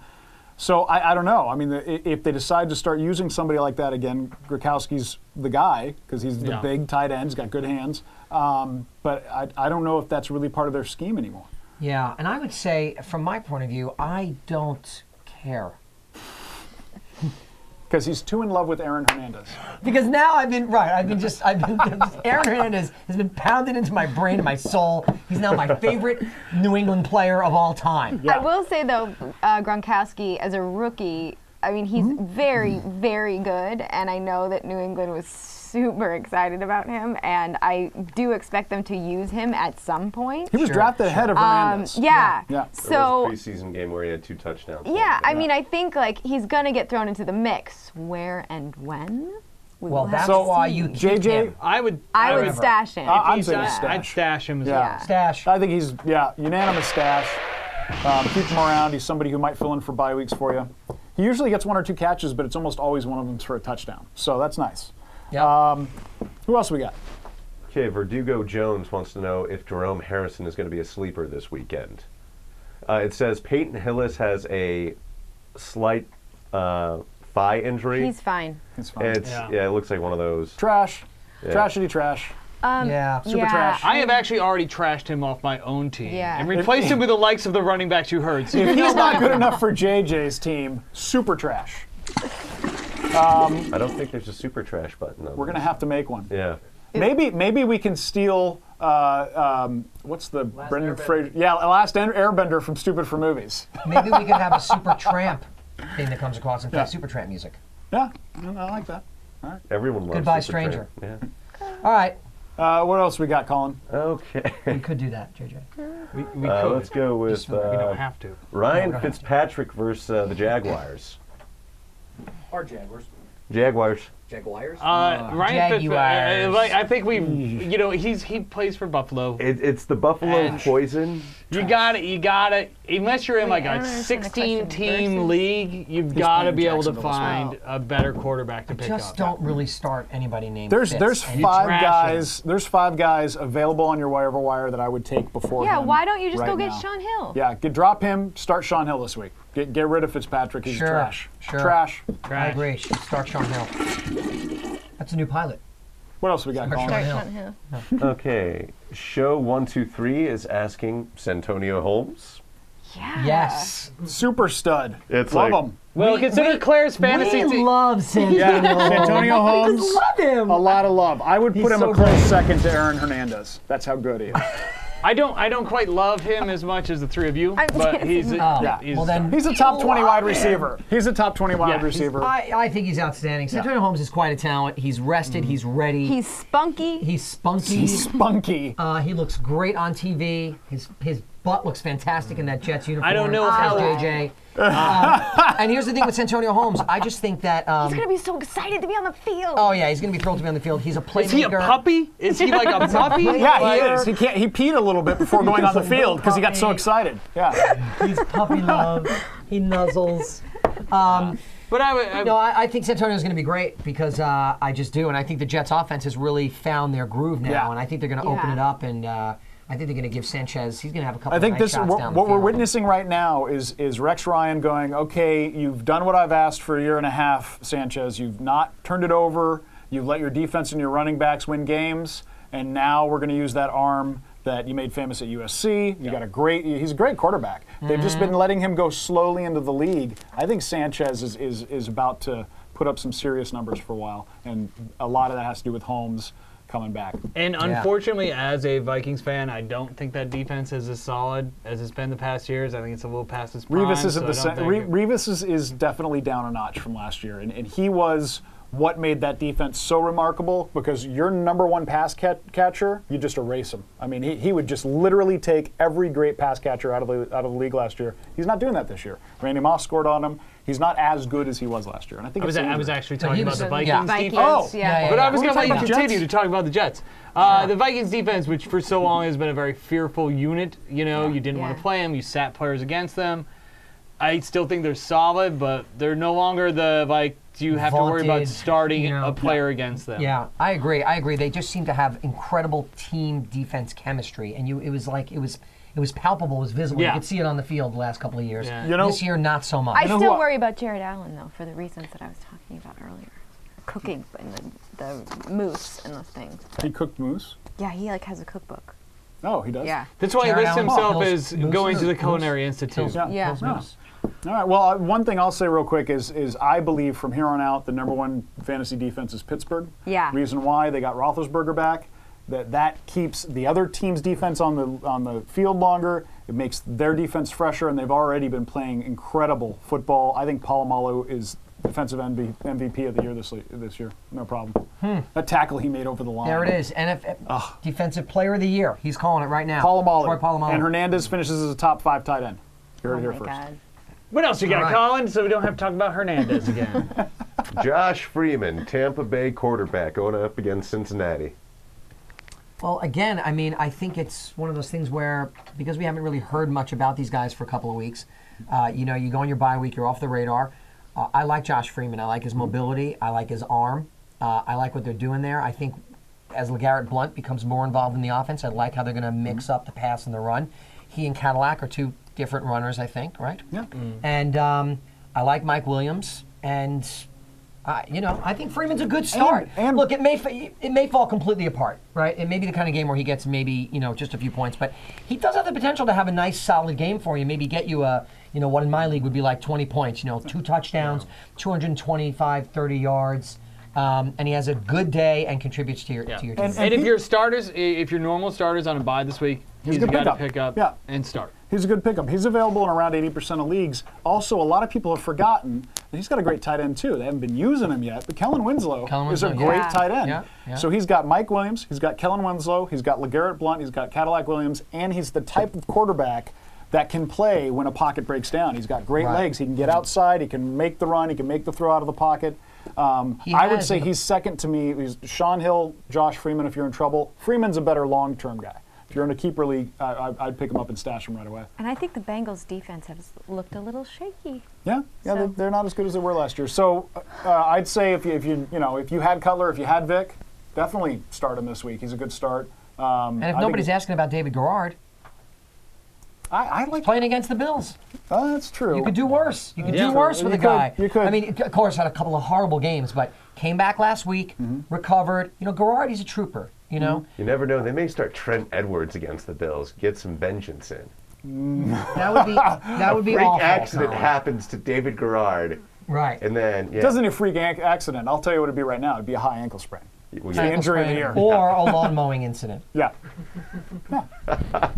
[SPEAKER 1] So I don't know. I mean, if they decide to start using somebody like that again, Gronkowski's the guy because he's the big tight end. He's got good hands. But I don't know if that's really part of their scheme anymore.
[SPEAKER 2] Yeah, and I would say, from my point of view, I don't care.
[SPEAKER 1] Because he's too in love with Aaron Hernandez.
[SPEAKER 2] Because now Aaron Hernandez has been pounded into my brain and my soul. He's now my favorite New England player of all time.
[SPEAKER 4] Yeah. I will say, though, Gronkowski, as a rookie, I mean, he's very, very good, and I know that New England was super excited about him, and I do expect them to use him at some point.
[SPEAKER 1] He was drafted ahead of Hernandez.
[SPEAKER 4] Yeah.
[SPEAKER 6] So
[SPEAKER 4] there
[SPEAKER 6] was a preseason game where he had 2 touchdowns.
[SPEAKER 4] Yeah, I mean, I think he's gonna get thrown into the mix. Where and when?
[SPEAKER 2] Well, that's
[SPEAKER 1] So,
[SPEAKER 2] why you keep
[SPEAKER 1] JJ
[SPEAKER 2] him.
[SPEAKER 3] I would
[SPEAKER 4] stash him.
[SPEAKER 1] I'm saying
[SPEAKER 3] I'd
[SPEAKER 1] stash.
[SPEAKER 3] stash him as
[SPEAKER 1] Yeah.
[SPEAKER 3] well.
[SPEAKER 2] Stash.
[SPEAKER 1] I think he's, unanimous stash. Keep him around. He's somebody who might fill in for bye weeks for you. He usually gets 1 or 2 catches, but it's almost always one of them for a touchdown. So that's nice.
[SPEAKER 2] Yeah.
[SPEAKER 1] Who else we got?
[SPEAKER 6] Okay, Verdugo Jones wants to know if Jerome Harrison is going to be a sleeper this weekend. It says Peyton Hillis has a slight thigh injury.
[SPEAKER 4] He's fine.
[SPEAKER 1] He's fine.
[SPEAKER 6] It looks like one of those.
[SPEAKER 1] Trash.
[SPEAKER 6] Yeah.
[SPEAKER 1] Trashity trash.
[SPEAKER 2] Yeah.
[SPEAKER 1] Super trash.
[SPEAKER 3] I have actually already trashed him off my own team
[SPEAKER 4] Yeah.
[SPEAKER 3] and replaced him with the likes of the running backs you heard. So
[SPEAKER 1] If he's not good enough for JJ's team, super trash.
[SPEAKER 6] I don't think there's a super trash button on
[SPEAKER 1] We're going to have to make one.
[SPEAKER 6] Yeah.
[SPEAKER 1] Maybe we can steal, what's the Brendan Fraser? Yeah, Last Airbender from Stupid for Movies.
[SPEAKER 2] Maybe we can have a Super Tramp thing that comes across and play Super Tramp music.
[SPEAKER 1] Yeah, I like that.
[SPEAKER 6] Everyone loves
[SPEAKER 2] Goodbye,
[SPEAKER 6] Super
[SPEAKER 2] stranger.
[SPEAKER 6] Tramp.
[SPEAKER 2] All right.
[SPEAKER 1] What else we got, Colin?
[SPEAKER 6] Yeah. Okay.
[SPEAKER 2] We could do that, JJ.
[SPEAKER 3] we could.
[SPEAKER 6] Let's go with
[SPEAKER 2] Just so
[SPEAKER 3] we don't have to.
[SPEAKER 6] Ryan Fitzpatrick versus the Jaguars.
[SPEAKER 5] Or Jaguars.
[SPEAKER 6] Jaguars.
[SPEAKER 5] Jaguars.
[SPEAKER 3] Ryan
[SPEAKER 2] Jaguars.
[SPEAKER 3] I think he plays for Buffalo.
[SPEAKER 6] It's the Buffalo
[SPEAKER 3] And-
[SPEAKER 6] poison.
[SPEAKER 3] You gotta, unless you're in like
[SPEAKER 4] I
[SPEAKER 3] a
[SPEAKER 4] don't understand the question.
[SPEAKER 3] 16-team
[SPEAKER 4] Versus-
[SPEAKER 3] league, you've got to
[SPEAKER 1] playing
[SPEAKER 3] be able to
[SPEAKER 1] Jacksonville as well.
[SPEAKER 3] find a better quarterback to pick
[SPEAKER 2] Just
[SPEAKER 3] up.
[SPEAKER 2] don't really start anybody named
[SPEAKER 1] There's
[SPEAKER 2] Fitz. And
[SPEAKER 1] five
[SPEAKER 3] trash
[SPEAKER 1] guys. There's 5 guys available on your waiver wire that I would take before.
[SPEAKER 4] Yeah,
[SPEAKER 1] him
[SPEAKER 4] why don't you just
[SPEAKER 1] right
[SPEAKER 4] go get
[SPEAKER 1] now.
[SPEAKER 4] Sean Hill?
[SPEAKER 1] Yeah, drop him. Start Sean Hill this week. Get rid of Fitzpatrick. He's
[SPEAKER 2] Sure,
[SPEAKER 1] trash.
[SPEAKER 2] sure.
[SPEAKER 1] Trash.
[SPEAKER 2] I agree. Start Sean Hill. That's a new pilot.
[SPEAKER 1] What else we got,
[SPEAKER 2] Start
[SPEAKER 1] Colin?
[SPEAKER 2] Sean
[SPEAKER 4] Start
[SPEAKER 2] Hill.
[SPEAKER 4] Sean Hill.
[SPEAKER 6] Okay. Show 123 is asking Santonio Holmes.
[SPEAKER 4] Yeah.
[SPEAKER 2] Yes.
[SPEAKER 1] Super stud.
[SPEAKER 6] It's
[SPEAKER 1] Love
[SPEAKER 6] like-
[SPEAKER 1] him.
[SPEAKER 3] Well, consider Claire's fantasy
[SPEAKER 2] We
[SPEAKER 3] team.
[SPEAKER 2] love Santonio.
[SPEAKER 1] Yeah, Santonio Holmes.
[SPEAKER 2] We love him.
[SPEAKER 1] A lot of love. I would
[SPEAKER 2] He's
[SPEAKER 1] put him
[SPEAKER 2] so
[SPEAKER 1] a close
[SPEAKER 2] great.
[SPEAKER 1] second to Aaron Hernandez. That's how good he is.
[SPEAKER 3] I don't quite love him as much as the 3 of you, but he's
[SPEAKER 2] Well, then
[SPEAKER 1] He's a top 20 wide receiver. He's a top 20 wide
[SPEAKER 3] Yeah, he's-
[SPEAKER 1] receiver.
[SPEAKER 2] I think he's outstanding. Santonio Holmes is quite a talent. He's rested. He's ready.
[SPEAKER 4] He's spunky.
[SPEAKER 2] He's spunky.
[SPEAKER 1] He's spunky.
[SPEAKER 2] He looks great on TV. His butt looks fantastic in that Jets uniform.
[SPEAKER 3] I don't know
[SPEAKER 2] says
[SPEAKER 3] how-
[SPEAKER 2] JJ. And here's the thing with Santonio Holmes. I just think that.
[SPEAKER 4] He's gonna be so excited to be on the field.
[SPEAKER 2] Oh yeah, he's gonna be thrilled to be on the field. He's a playmaker.
[SPEAKER 3] Is he a puppy? Is he like a puppy?
[SPEAKER 1] Yeah, he is. He peed a little bit before going on the field because he got so
[SPEAKER 2] puppy.
[SPEAKER 1] excited. Yeah.
[SPEAKER 2] He's puppy love. He nuzzles.
[SPEAKER 3] But
[SPEAKER 2] I think Santonio's going to be great because I just do, and I think the Jets' offense has really found their groove now,
[SPEAKER 1] Yeah.
[SPEAKER 2] and I think they're going to open
[SPEAKER 4] Yeah.
[SPEAKER 2] it up, and I think they're going to give Sanchez. He's going to have a couple.
[SPEAKER 1] I think
[SPEAKER 2] of nice
[SPEAKER 1] this
[SPEAKER 2] shots
[SPEAKER 1] what,
[SPEAKER 2] down
[SPEAKER 1] what
[SPEAKER 2] the
[SPEAKER 1] we're
[SPEAKER 2] field.
[SPEAKER 1] witnessing right now is Rex Ryan going, okay, you've done what I've asked for a year and a half, Sanchez. You've not turned it over. You've let your defense and your running backs win games, and now we're going to use that arm that you made famous at USC. He's a great quarterback. They've just been letting him go slowly into the league. I think Sanchez is about to put up some serious numbers for a while, and a lot of that has to do with Holmes coming back.
[SPEAKER 3] And unfortunately, as a Vikings fan, I don't think that defense is as solid as it's been the past years. I think it's a little past its prime.
[SPEAKER 1] Revis isn't
[SPEAKER 3] so
[SPEAKER 1] the
[SPEAKER 3] I don't
[SPEAKER 1] same.
[SPEAKER 3] think-
[SPEAKER 1] Revis is definitely down a notch from last year, and he was what made that defense so remarkable because your number one pass catcher, you just erase him. I mean, he would just literally take every great pass catcher out of the league last year. He's not doing that this year. Randy Moss scored on him. He's not as good as he was last year, and I think
[SPEAKER 3] I was
[SPEAKER 1] injury.
[SPEAKER 3] actually
[SPEAKER 2] No,
[SPEAKER 3] talking
[SPEAKER 2] he
[SPEAKER 3] about
[SPEAKER 2] was-
[SPEAKER 3] the Vikings
[SPEAKER 2] yeah.
[SPEAKER 3] defense.
[SPEAKER 4] Vikings,
[SPEAKER 1] Oh,
[SPEAKER 4] yeah.
[SPEAKER 3] But I was
[SPEAKER 1] We're
[SPEAKER 3] going to let
[SPEAKER 1] talking
[SPEAKER 3] you
[SPEAKER 1] about
[SPEAKER 3] continue
[SPEAKER 1] Jets?
[SPEAKER 3] to talk about the Jets. The Vikings defense, which for so long has been a very fearful unit, you didn't want to
[SPEAKER 4] Yeah.
[SPEAKER 3] play them, you sat players against them. I still think they're solid, but they're no longer you have to worry about
[SPEAKER 2] Vaunted,
[SPEAKER 3] starting a player against them.
[SPEAKER 2] Yeah, I agree. They just seem to have incredible team defense chemistry, and it was palpable, it was visible.
[SPEAKER 3] Yeah.
[SPEAKER 2] You could see it on the field the last couple of years.
[SPEAKER 3] Yeah.
[SPEAKER 2] This year, not so much.
[SPEAKER 4] I
[SPEAKER 1] know
[SPEAKER 4] still
[SPEAKER 1] who-
[SPEAKER 4] worry about Jared Allen though, for the reasons that I was talking about earlier. Cooking and the moose and those things.
[SPEAKER 1] He cooked moose.
[SPEAKER 4] Yeah, he has a cookbook.
[SPEAKER 1] Oh, he does.
[SPEAKER 4] Yeah.
[SPEAKER 3] That's why he
[SPEAKER 2] Jared
[SPEAKER 3] lists
[SPEAKER 2] Allen
[SPEAKER 3] himself
[SPEAKER 2] Hills-
[SPEAKER 3] as
[SPEAKER 2] Moose-
[SPEAKER 3] going to the
[SPEAKER 2] Moose-
[SPEAKER 3] Culinary Institute.
[SPEAKER 1] Yeah.
[SPEAKER 4] Yeah.
[SPEAKER 2] Hills Moose.
[SPEAKER 1] All right. Well, one thing I'll say real quick is I believe from here on out the number one fantasy defense is Pittsburgh.
[SPEAKER 4] Yeah.
[SPEAKER 1] Reason why they got Roethlisberger back. That keeps the other team's defense on the field longer. It makes their defense fresher, and they've already been playing incredible football. I think Polamalu is defensive MVP of the year this year. No problem. That tackle he made over the line.
[SPEAKER 2] There it is. Defensive Player of the Year. He's calling it right now.
[SPEAKER 1] Polamalu.
[SPEAKER 2] Troy Polamalu.
[SPEAKER 1] And Hernandez finishes as a top 5 tight end. You heard
[SPEAKER 4] Oh
[SPEAKER 1] it here
[SPEAKER 4] my
[SPEAKER 1] first.
[SPEAKER 4] God.
[SPEAKER 3] What else you got,
[SPEAKER 2] All right.
[SPEAKER 3] Colin? So we don't have to talk about Hernandez again.
[SPEAKER 6] Josh Freeman, Tampa Bay quarterback, going up against Cincinnati.
[SPEAKER 2] Well, again, I mean, I think it's one of those things where, because we haven't really heard much about these guys for a couple of weeks, you go on your bye week, you're off the radar. I like Josh Freeman. I like his mobility. I like his arm. I like what they're doing there. I think as LeGarrette Blount becomes more involved in the offense, I like how they're going to mix up the pass and the run. He and Cadillac are two different runners, I think, right?
[SPEAKER 1] Yeah.
[SPEAKER 2] And I like Mike Williams, and I think Freeman's a good start.
[SPEAKER 1] And
[SPEAKER 2] look, it may fall completely apart, right? It may be the kind of game where he gets maybe just a few points, but he does have the potential to have a nice, solid game for you. Maybe get you a what in my league would be like 20 points. 2 touchdowns, 225, 30 yards. And he has a good day and contributes to your team.
[SPEAKER 3] And if your normal starters on a bye this week, he's a guy to pick up and start.
[SPEAKER 1] He's a good pickup. He's available in around 80% of leagues. Also, a lot of people have forgotten that he's got a great tight end too. They haven't been using him yet, but Kellen Winslow is a great tight end.
[SPEAKER 2] Yeah.
[SPEAKER 1] So he's got Mike Williams, he's got Kellen Winslow, he's got LeGarrette Blount, he's got Cadillac Williams, and he's the type of quarterback that can play when a pocket breaks down. He's got great legs. He can get outside. He can make the run. He can make the throw out of the pocket. I would say he's second to me. He's Sean Hill, Josh Freeman if you're in trouble. Freeman's a better long-term guy. If you're in a keeper league, I'd pick him up and stash him right away.
[SPEAKER 4] And I think the Bengals' defense has looked a little shaky.
[SPEAKER 1] Yeah, they're not as good as they were last year. So I'd say if you had Cutler, if you had Vick, definitely start him this week. He's a good start.
[SPEAKER 2] And if nobody's asking about David Garrard,
[SPEAKER 1] I like
[SPEAKER 2] playing against the Bills.
[SPEAKER 1] That's true.
[SPEAKER 2] You could do worse. You could do worse with a guy.
[SPEAKER 1] You could.
[SPEAKER 2] I mean, of course, had a couple of horrible games, but came back last week, recovered. Garrard, he's a trooper. You
[SPEAKER 6] never know. They may start Trent Edwards against the Bills. Get some vengeance in.
[SPEAKER 2] That would be
[SPEAKER 6] freak
[SPEAKER 2] awful.
[SPEAKER 6] accident happens to David Garrard.
[SPEAKER 2] Right.
[SPEAKER 6] And then,
[SPEAKER 1] It doesn't a freak accident. I'll tell you what it'd be right now. It'd be a high ankle sprain.
[SPEAKER 6] Well,
[SPEAKER 1] The injury of the year.
[SPEAKER 2] Or a lawn mowing incident.
[SPEAKER 1] Yeah.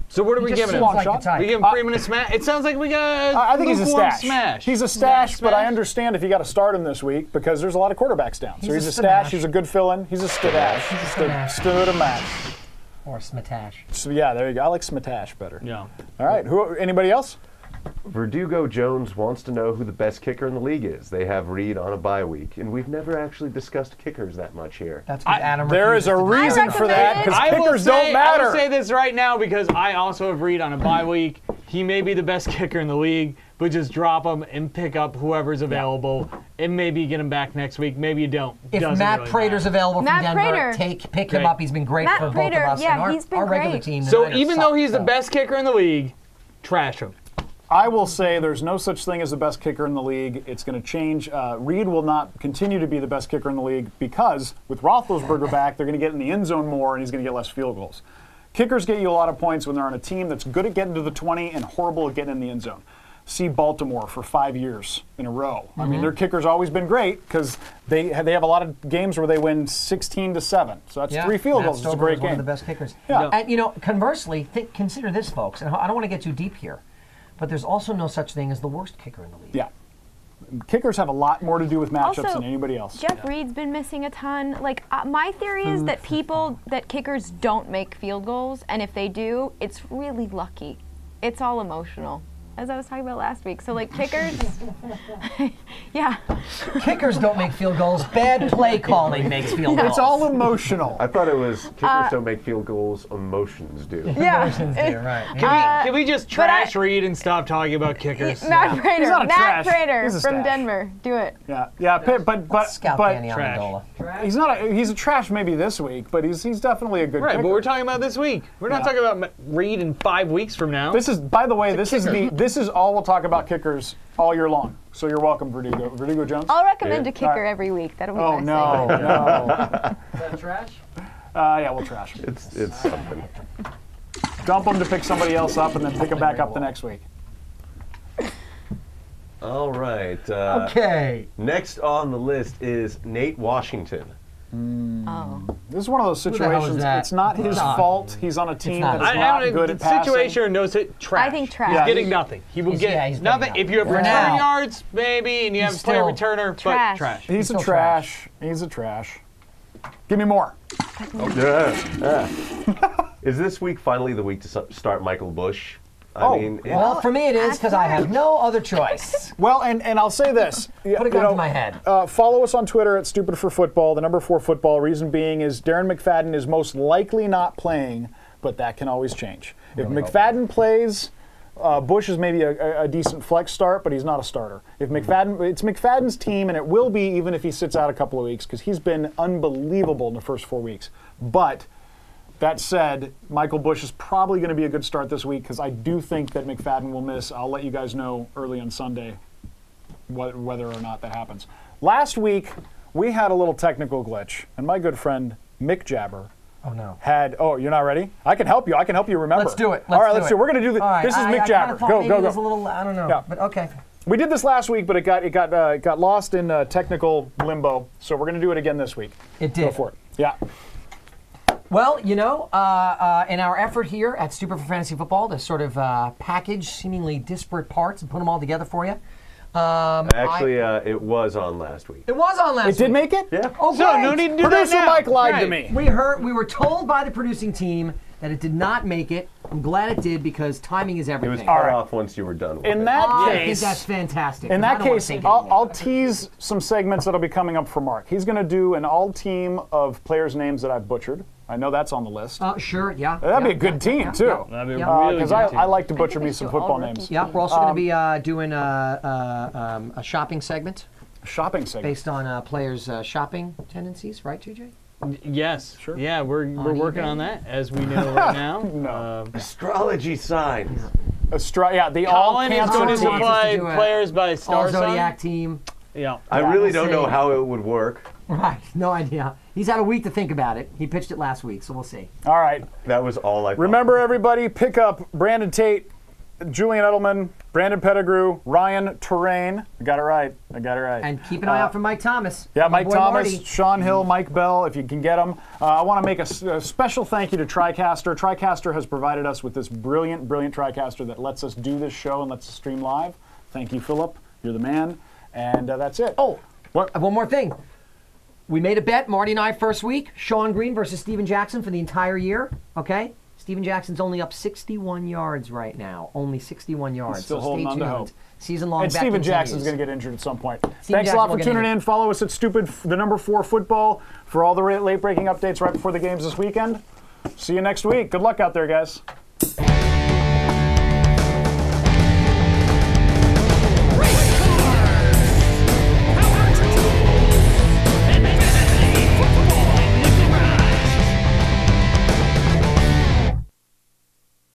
[SPEAKER 3] So what are we giving him? We give him Freeman a smash? It sounds like we got
[SPEAKER 1] I think he's a
[SPEAKER 3] lukewarm
[SPEAKER 1] stash.
[SPEAKER 3] smash.
[SPEAKER 1] He's a stash, but I understand if you got to start him this week because there's a lot of quarterbacks down. So he's a stash. He's a good fill-in. He's a stash. Stood a match.
[SPEAKER 2] Or smatash.
[SPEAKER 1] So yeah, there you go. I like smatash better.
[SPEAKER 3] Yeah.
[SPEAKER 1] All right. Anybody else?
[SPEAKER 6] Verdugo Jones wants to know who the best kicker in the league is. They have Reed on a bye week, and we've never actually discussed kickers that much here.
[SPEAKER 2] That's because Adam.
[SPEAKER 1] There is a reason for that because kickers don't
[SPEAKER 3] I
[SPEAKER 1] matter.
[SPEAKER 3] will say this right now because I also have Reed on a bye week. He may be the best kicker in the league, but just drop him and pick up whoever's available, and maybe get him back next week. Maybe you don't.
[SPEAKER 2] If Matt Prater's available from Denver, pick him up. He's been great for both of us and our regular team.
[SPEAKER 3] So even though he's the best kicker in the league, trash him.
[SPEAKER 1] I will say there's no such thing as the best kicker in the league. It's going to change. Reed will not continue to be the best kicker in the league because with Roethlisberger back, they're going to get in the end zone more, and he's going to get less field goals. Kickers get you a lot of points when they're on a team that's good at getting to the 20 and horrible at getting in the end zone. See Baltimore for 5 years in a row. I mean, their kicker's always been great because they have a lot of games where they win 16-7. So that's 3 field goals. It's a great game.
[SPEAKER 2] One of the best kickers.
[SPEAKER 1] Yeah.
[SPEAKER 2] And conversely, consider this, folks. And I don't want to get too deep here. But there's also no such thing as the worst kicker in the league.
[SPEAKER 1] Yeah. Kickers have a lot more to do with matchups
[SPEAKER 4] Also,
[SPEAKER 1] than anybody else.
[SPEAKER 4] Jeff Reed's been missing a ton. Like, my theory is that kickers don't make field goals, and if they do, it's really lucky. It's all emotional, as I was talking about last week. So, like, kickers, yeah.
[SPEAKER 2] Kickers don't make field goals. Bad play calling makes field goals.
[SPEAKER 1] It's all emotional.
[SPEAKER 6] I thought it was kickers don't make field goals, emotions do.
[SPEAKER 4] Yeah.
[SPEAKER 2] Emotions do, right.
[SPEAKER 3] Can we just trash Reed and stop talking about kickers?
[SPEAKER 4] Matt Prater.
[SPEAKER 1] He's not a
[SPEAKER 4] Matt
[SPEAKER 1] trash.
[SPEAKER 4] Prater
[SPEAKER 1] He's a
[SPEAKER 4] from
[SPEAKER 1] stash.
[SPEAKER 4] Denver. Do it.
[SPEAKER 1] Yeah, but
[SPEAKER 2] Scout Danny Amendola.
[SPEAKER 1] he's not. He's a trash maybe this week, but he's definitely a good
[SPEAKER 3] Right,
[SPEAKER 1] kicker.
[SPEAKER 3] but we're talking about this week. We're not talking about Reed in 5 weeks from now.
[SPEAKER 1] This is, by the way, this is all we'll talk about kickers all year long. So you're welcome, Verdugo Jones.
[SPEAKER 4] I'll recommend
[SPEAKER 6] Yeah.
[SPEAKER 4] a kicker every week. That'll be
[SPEAKER 1] Oh
[SPEAKER 4] my
[SPEAKER 1] no,
[SPEAKER 4] segment.
[SPEAKER 1] no.
[SPEAKER 5] Is that trash?
[SPEAKER 1] Yeah, we'll trash.
[SPEAKER 6] It's something.
[SPEAKER 1] Dump them to pick somebody else up, and then pick them back up the next week.
[SPEAKER 6] All right.
[SPEAKER 2] Okay.
[SPEAKER 6] Next on the list is Nate Washington.
[SPEAKER 4] Oh.
[SPEAKER 1] This is one of those
[SPEAKER 2] the hell is
[SPEAKER 1] situations.
[SPEAKER 2] that?
[SPEAKER 1] It's not his fault. He's on a team
[SPEAKER 2] not.
[SPEAKER 1] that is not good at passing.
[SPEAKER 3] Situation or no trash.
[SPEAKER 4] I think trash.
[SPEAKER 3] He's
[SPEAKER 1] Yeah,
[SPEAKER 3] getting nothing. He will
[SPEAKER 2] he's
[SPEAKER 3] get
[SPEAKER 2] getting
[SPEAKER 3] nothing.
[SPEAKER 2] nothing.
[SPEAKER 3] If you have
[SPEAKER 2] For
[SPEAKER 3] return
[SPEAKER 2] now.
[SPEAKER 3] yards, maybe, and you have a
[SPEAKER 2] He's
[SPEAKER 3] player
[SPEAKER 2] still
[SPEAKER 3] returner,
[SPEAKER 4] trash.
[SPEAKER 3] but trash.
[SPEAKER 1] He's a
[SPEAKER 2] still
[SPEAKER 1] trash. He's a trash. Give me more.
[SPEAKER 6] Yeah. Is this week finally the week to start Michael Bush? I mean,
[SPEAKER 2] Well, for me it is because I have no other choice.
[SPEAKER 1] Well, and I'll say this.
[SPEAKER 2] Put a gun to my head.
[SPEAKER 1] Follow us on Twitter at Stupid for Football, the number 4 football. Reason being is Darren McFadden is most likely not playing, but that can always change. If McFadden plays, Bush is maybe a decent flex start, but he's not a starter. If McFadden, it's McFadden's team, and it will be even if he sits out a couple of weeks because he's been unbelievable in the first 4 weeks. But that said, Michael Bush is probably going to be a good start this week because I do think that McFadden will miss. I'll let you guys know early on Sunday whether or not that happens. Last week, we had a little technical glitch, and my good friend Mick Jabber you're not ready? I can help you. I can help you remember.
[SPEAKER 2] Let's do it.
[SPEAKER 1] All right, let's do it. We're going to do this.
[SPEAKER 2] Right.
[SPEAKER 1] This is Mick Jabber. Go.
[SPEAKER 2] It was a little, I don't know.
[SPEAKER 1] Yeah.
[SPEAKER 2] But okay.
[SPEAKER 1] We did this last week, but it got lost in technical limbo. So we're going to do it again this week.
[SPEAKER 2] It did.
[SPEAKER 1] Go for it. Yeah.
[SPEAKER 2] Well, in our effort here at Stupid for Fantasy Football to sort of package seemingly disparate parts and put them all together for you.
[SPEAKER 6] actually, it was on last week.
[SPEAKER 2] It was on last week.
[SPEAKER 1] It did make it?
[SPEAKER 6] Yeah.
[SPEAKER 2] Oh,
[SPEAKER 3] So
[SPEAKER 2] great.
[SPEAKER 3] no need to do
[SPEAKER 1] Producer
[SPEAKER 3] that now.
[SPEAKER 1] Mike lied to
[SPEAKER 3] Right.
[SPEAKER 1] me.
[SPEAKER 2] We were told by the producing team that it did not make it. I'm glad it did because timing is
[SPEAKER 6] It
[SPEAKER 2] everything.
[SPEAKER 6] was cut off once you were done with
[SPEAKER 1] In
[SPEAKER 6] it.
[SPEAKER 1] that
[SPEAKER 2] I think
[SPEAKER 1] case,
[SPEAKER 2] that's fantastic.
[SPEAKER 1] in
[SPEAKER 2] 'cause I
[SPEAKER 1] that
[SPEAKER 2] don't wanna
[SPEAKER 1] case,
[SPEAKER 2] think
[SPEAKER 1] I'll
[SPEAKER 2] anymore.
[SPEAKER 1] tease some segments that'll be coming up for Mark. He's going to do an all-team of players' names that I've butchered. I know that's on the list.
[SPEAKER 2] Sure, yeah.
[SPEAKER 1] That'd be
[SPEAKER 2] yeah,
[SPEAKER 1] a good
[SPEAKER 2] yeah,
[SPEAKER 1] team,
[SPEAKER 2] yeah,
[SPEAKER 1] too.
[SPEAKER 2] yeah.
[SPEAKER 3] That'd be
[SPEAKER 2] Yeah.
[SPEAKER 3] really
[SPEAKER 1] Because
[SPEAKER 3] good
[SPEAKER 1] I
[SPEAKER 3] too.
[SPEAKER 1] like to butcher
[SPEAKER 4] think
[SPEAKER 1] me
[SPEAKER 4] we
[SPEAKER 1] some
[SPEAKER 4] should all
[SPEAKER 1] football
[SPEAKER 4] rookie
[SPEAKER 1] names.
[SPEAKER 2] Yeah, we're also going to be doing a shopping segment
[SPEAKER 1] Shopping segment.
[SPEAKER 2] based on players' shopping tendencies, right, JJ?
[SPEAKER 3] Yes.
[SPEAKER 1] Sure.
[SPEAKER 3] Yeah, we're working
[SPEAKER 2] eBay.
[SPEAKER 3] on that as we know right now.
[SPEAKER 1] No.
[SPEAKER 6] Astrology signs.
[SPEAKER 1] The all
[SPEAKER 3] Colin is
[SPEAKER 1] cancer
[SPEAKER 3] going to
[SPEAKER 1] team.
[SPEAKER 3] supply
[SPEAKER 2] do a
[SPEAKER 3] players by star
[SPEAKER 2] All Zodiac
[SPEAKER 3] sign.
[SPEAKER 2] team.
[SPEAKER 3] Yeah.
[SPEAKER 6] I
[SPEAKER 1] Yeah,
[SPEAKER 6] really
[SPEAKER 2] we'll
[SPEAKER 6] don't know
[SPEAKER 2] see.
[SPEAKER 6] how it would work.
[SPEAKER 2] Right, no idea. He's had a week to think about it. He pitched it last week, so we'll see.
[SPEAKER 1] All right.
[SPEAKER 6] That was all I thought.
[SPEAKER 1] Remember, everybody, pick up Brandon Tate, Julian Edelman, Brandon Pettigrew, Ryan Terrain. I got it right.
[SPEAKER 2] And keep an eye out for Mike Thomas.
[SPEAKER 1] Yeah,
[SPEAKER 2] My
[SPEAKER 1] Mike
[SPEAKER 2] boy
[SPEAKER 1] Thomas,
[SPEAKER 2] Marty.
[SPEAKER 1] Sean Hill, Mike Bell, if you can get them. I want to make a special thank you to TriCaster. TriCaster has provided us with this brilliant, brilliant TriCaster that lets us do this show and lets us stream live. Thank you, Philip. You're the man. And that's it.
[SPEAKER 2] Oh,
[SPEAKER 1] What?
[SPEAKER 2] one more thing. We made a bet, Marty and I, first week. Sean Green versus Steven Jackson for the entire year. Okay? Steven Jackson's only up 61 yards right now. Only 61 yards.
[SPEAKER 1] still
[SPEAKER 2] so
[SPEAKER 1] holding
[SPEAKER 2] stay
[SPEAKER 1] on to
[SPEAKER 2] tuned.
[SPEAKER 1] hope.
[SPEAKER 2] Season-long
[SPEAKER 1] And
[SPEAKER 2] bet
[SPEAKER 1] Steven
[SPEAKER 2] continues.
[SPEAKER 1] Jackson's going to get injured at some point.
[SPEAKER 2] Steven
[SPEAKER 1] Thanks a
[SPEAKER 2] Jackson
[SPEAKER 1] lot
[SPEAKER 2] will
[SPEAKER 1] for
[SPEAKER 2] get
[SPEAKER 1] tuning
[SPEAKER 2] injured.
[SPEAKER 1] in. Follow us at the number 4 football for all the late breaking updates right before the games this weekend. See you next week. Good luck out there, guys.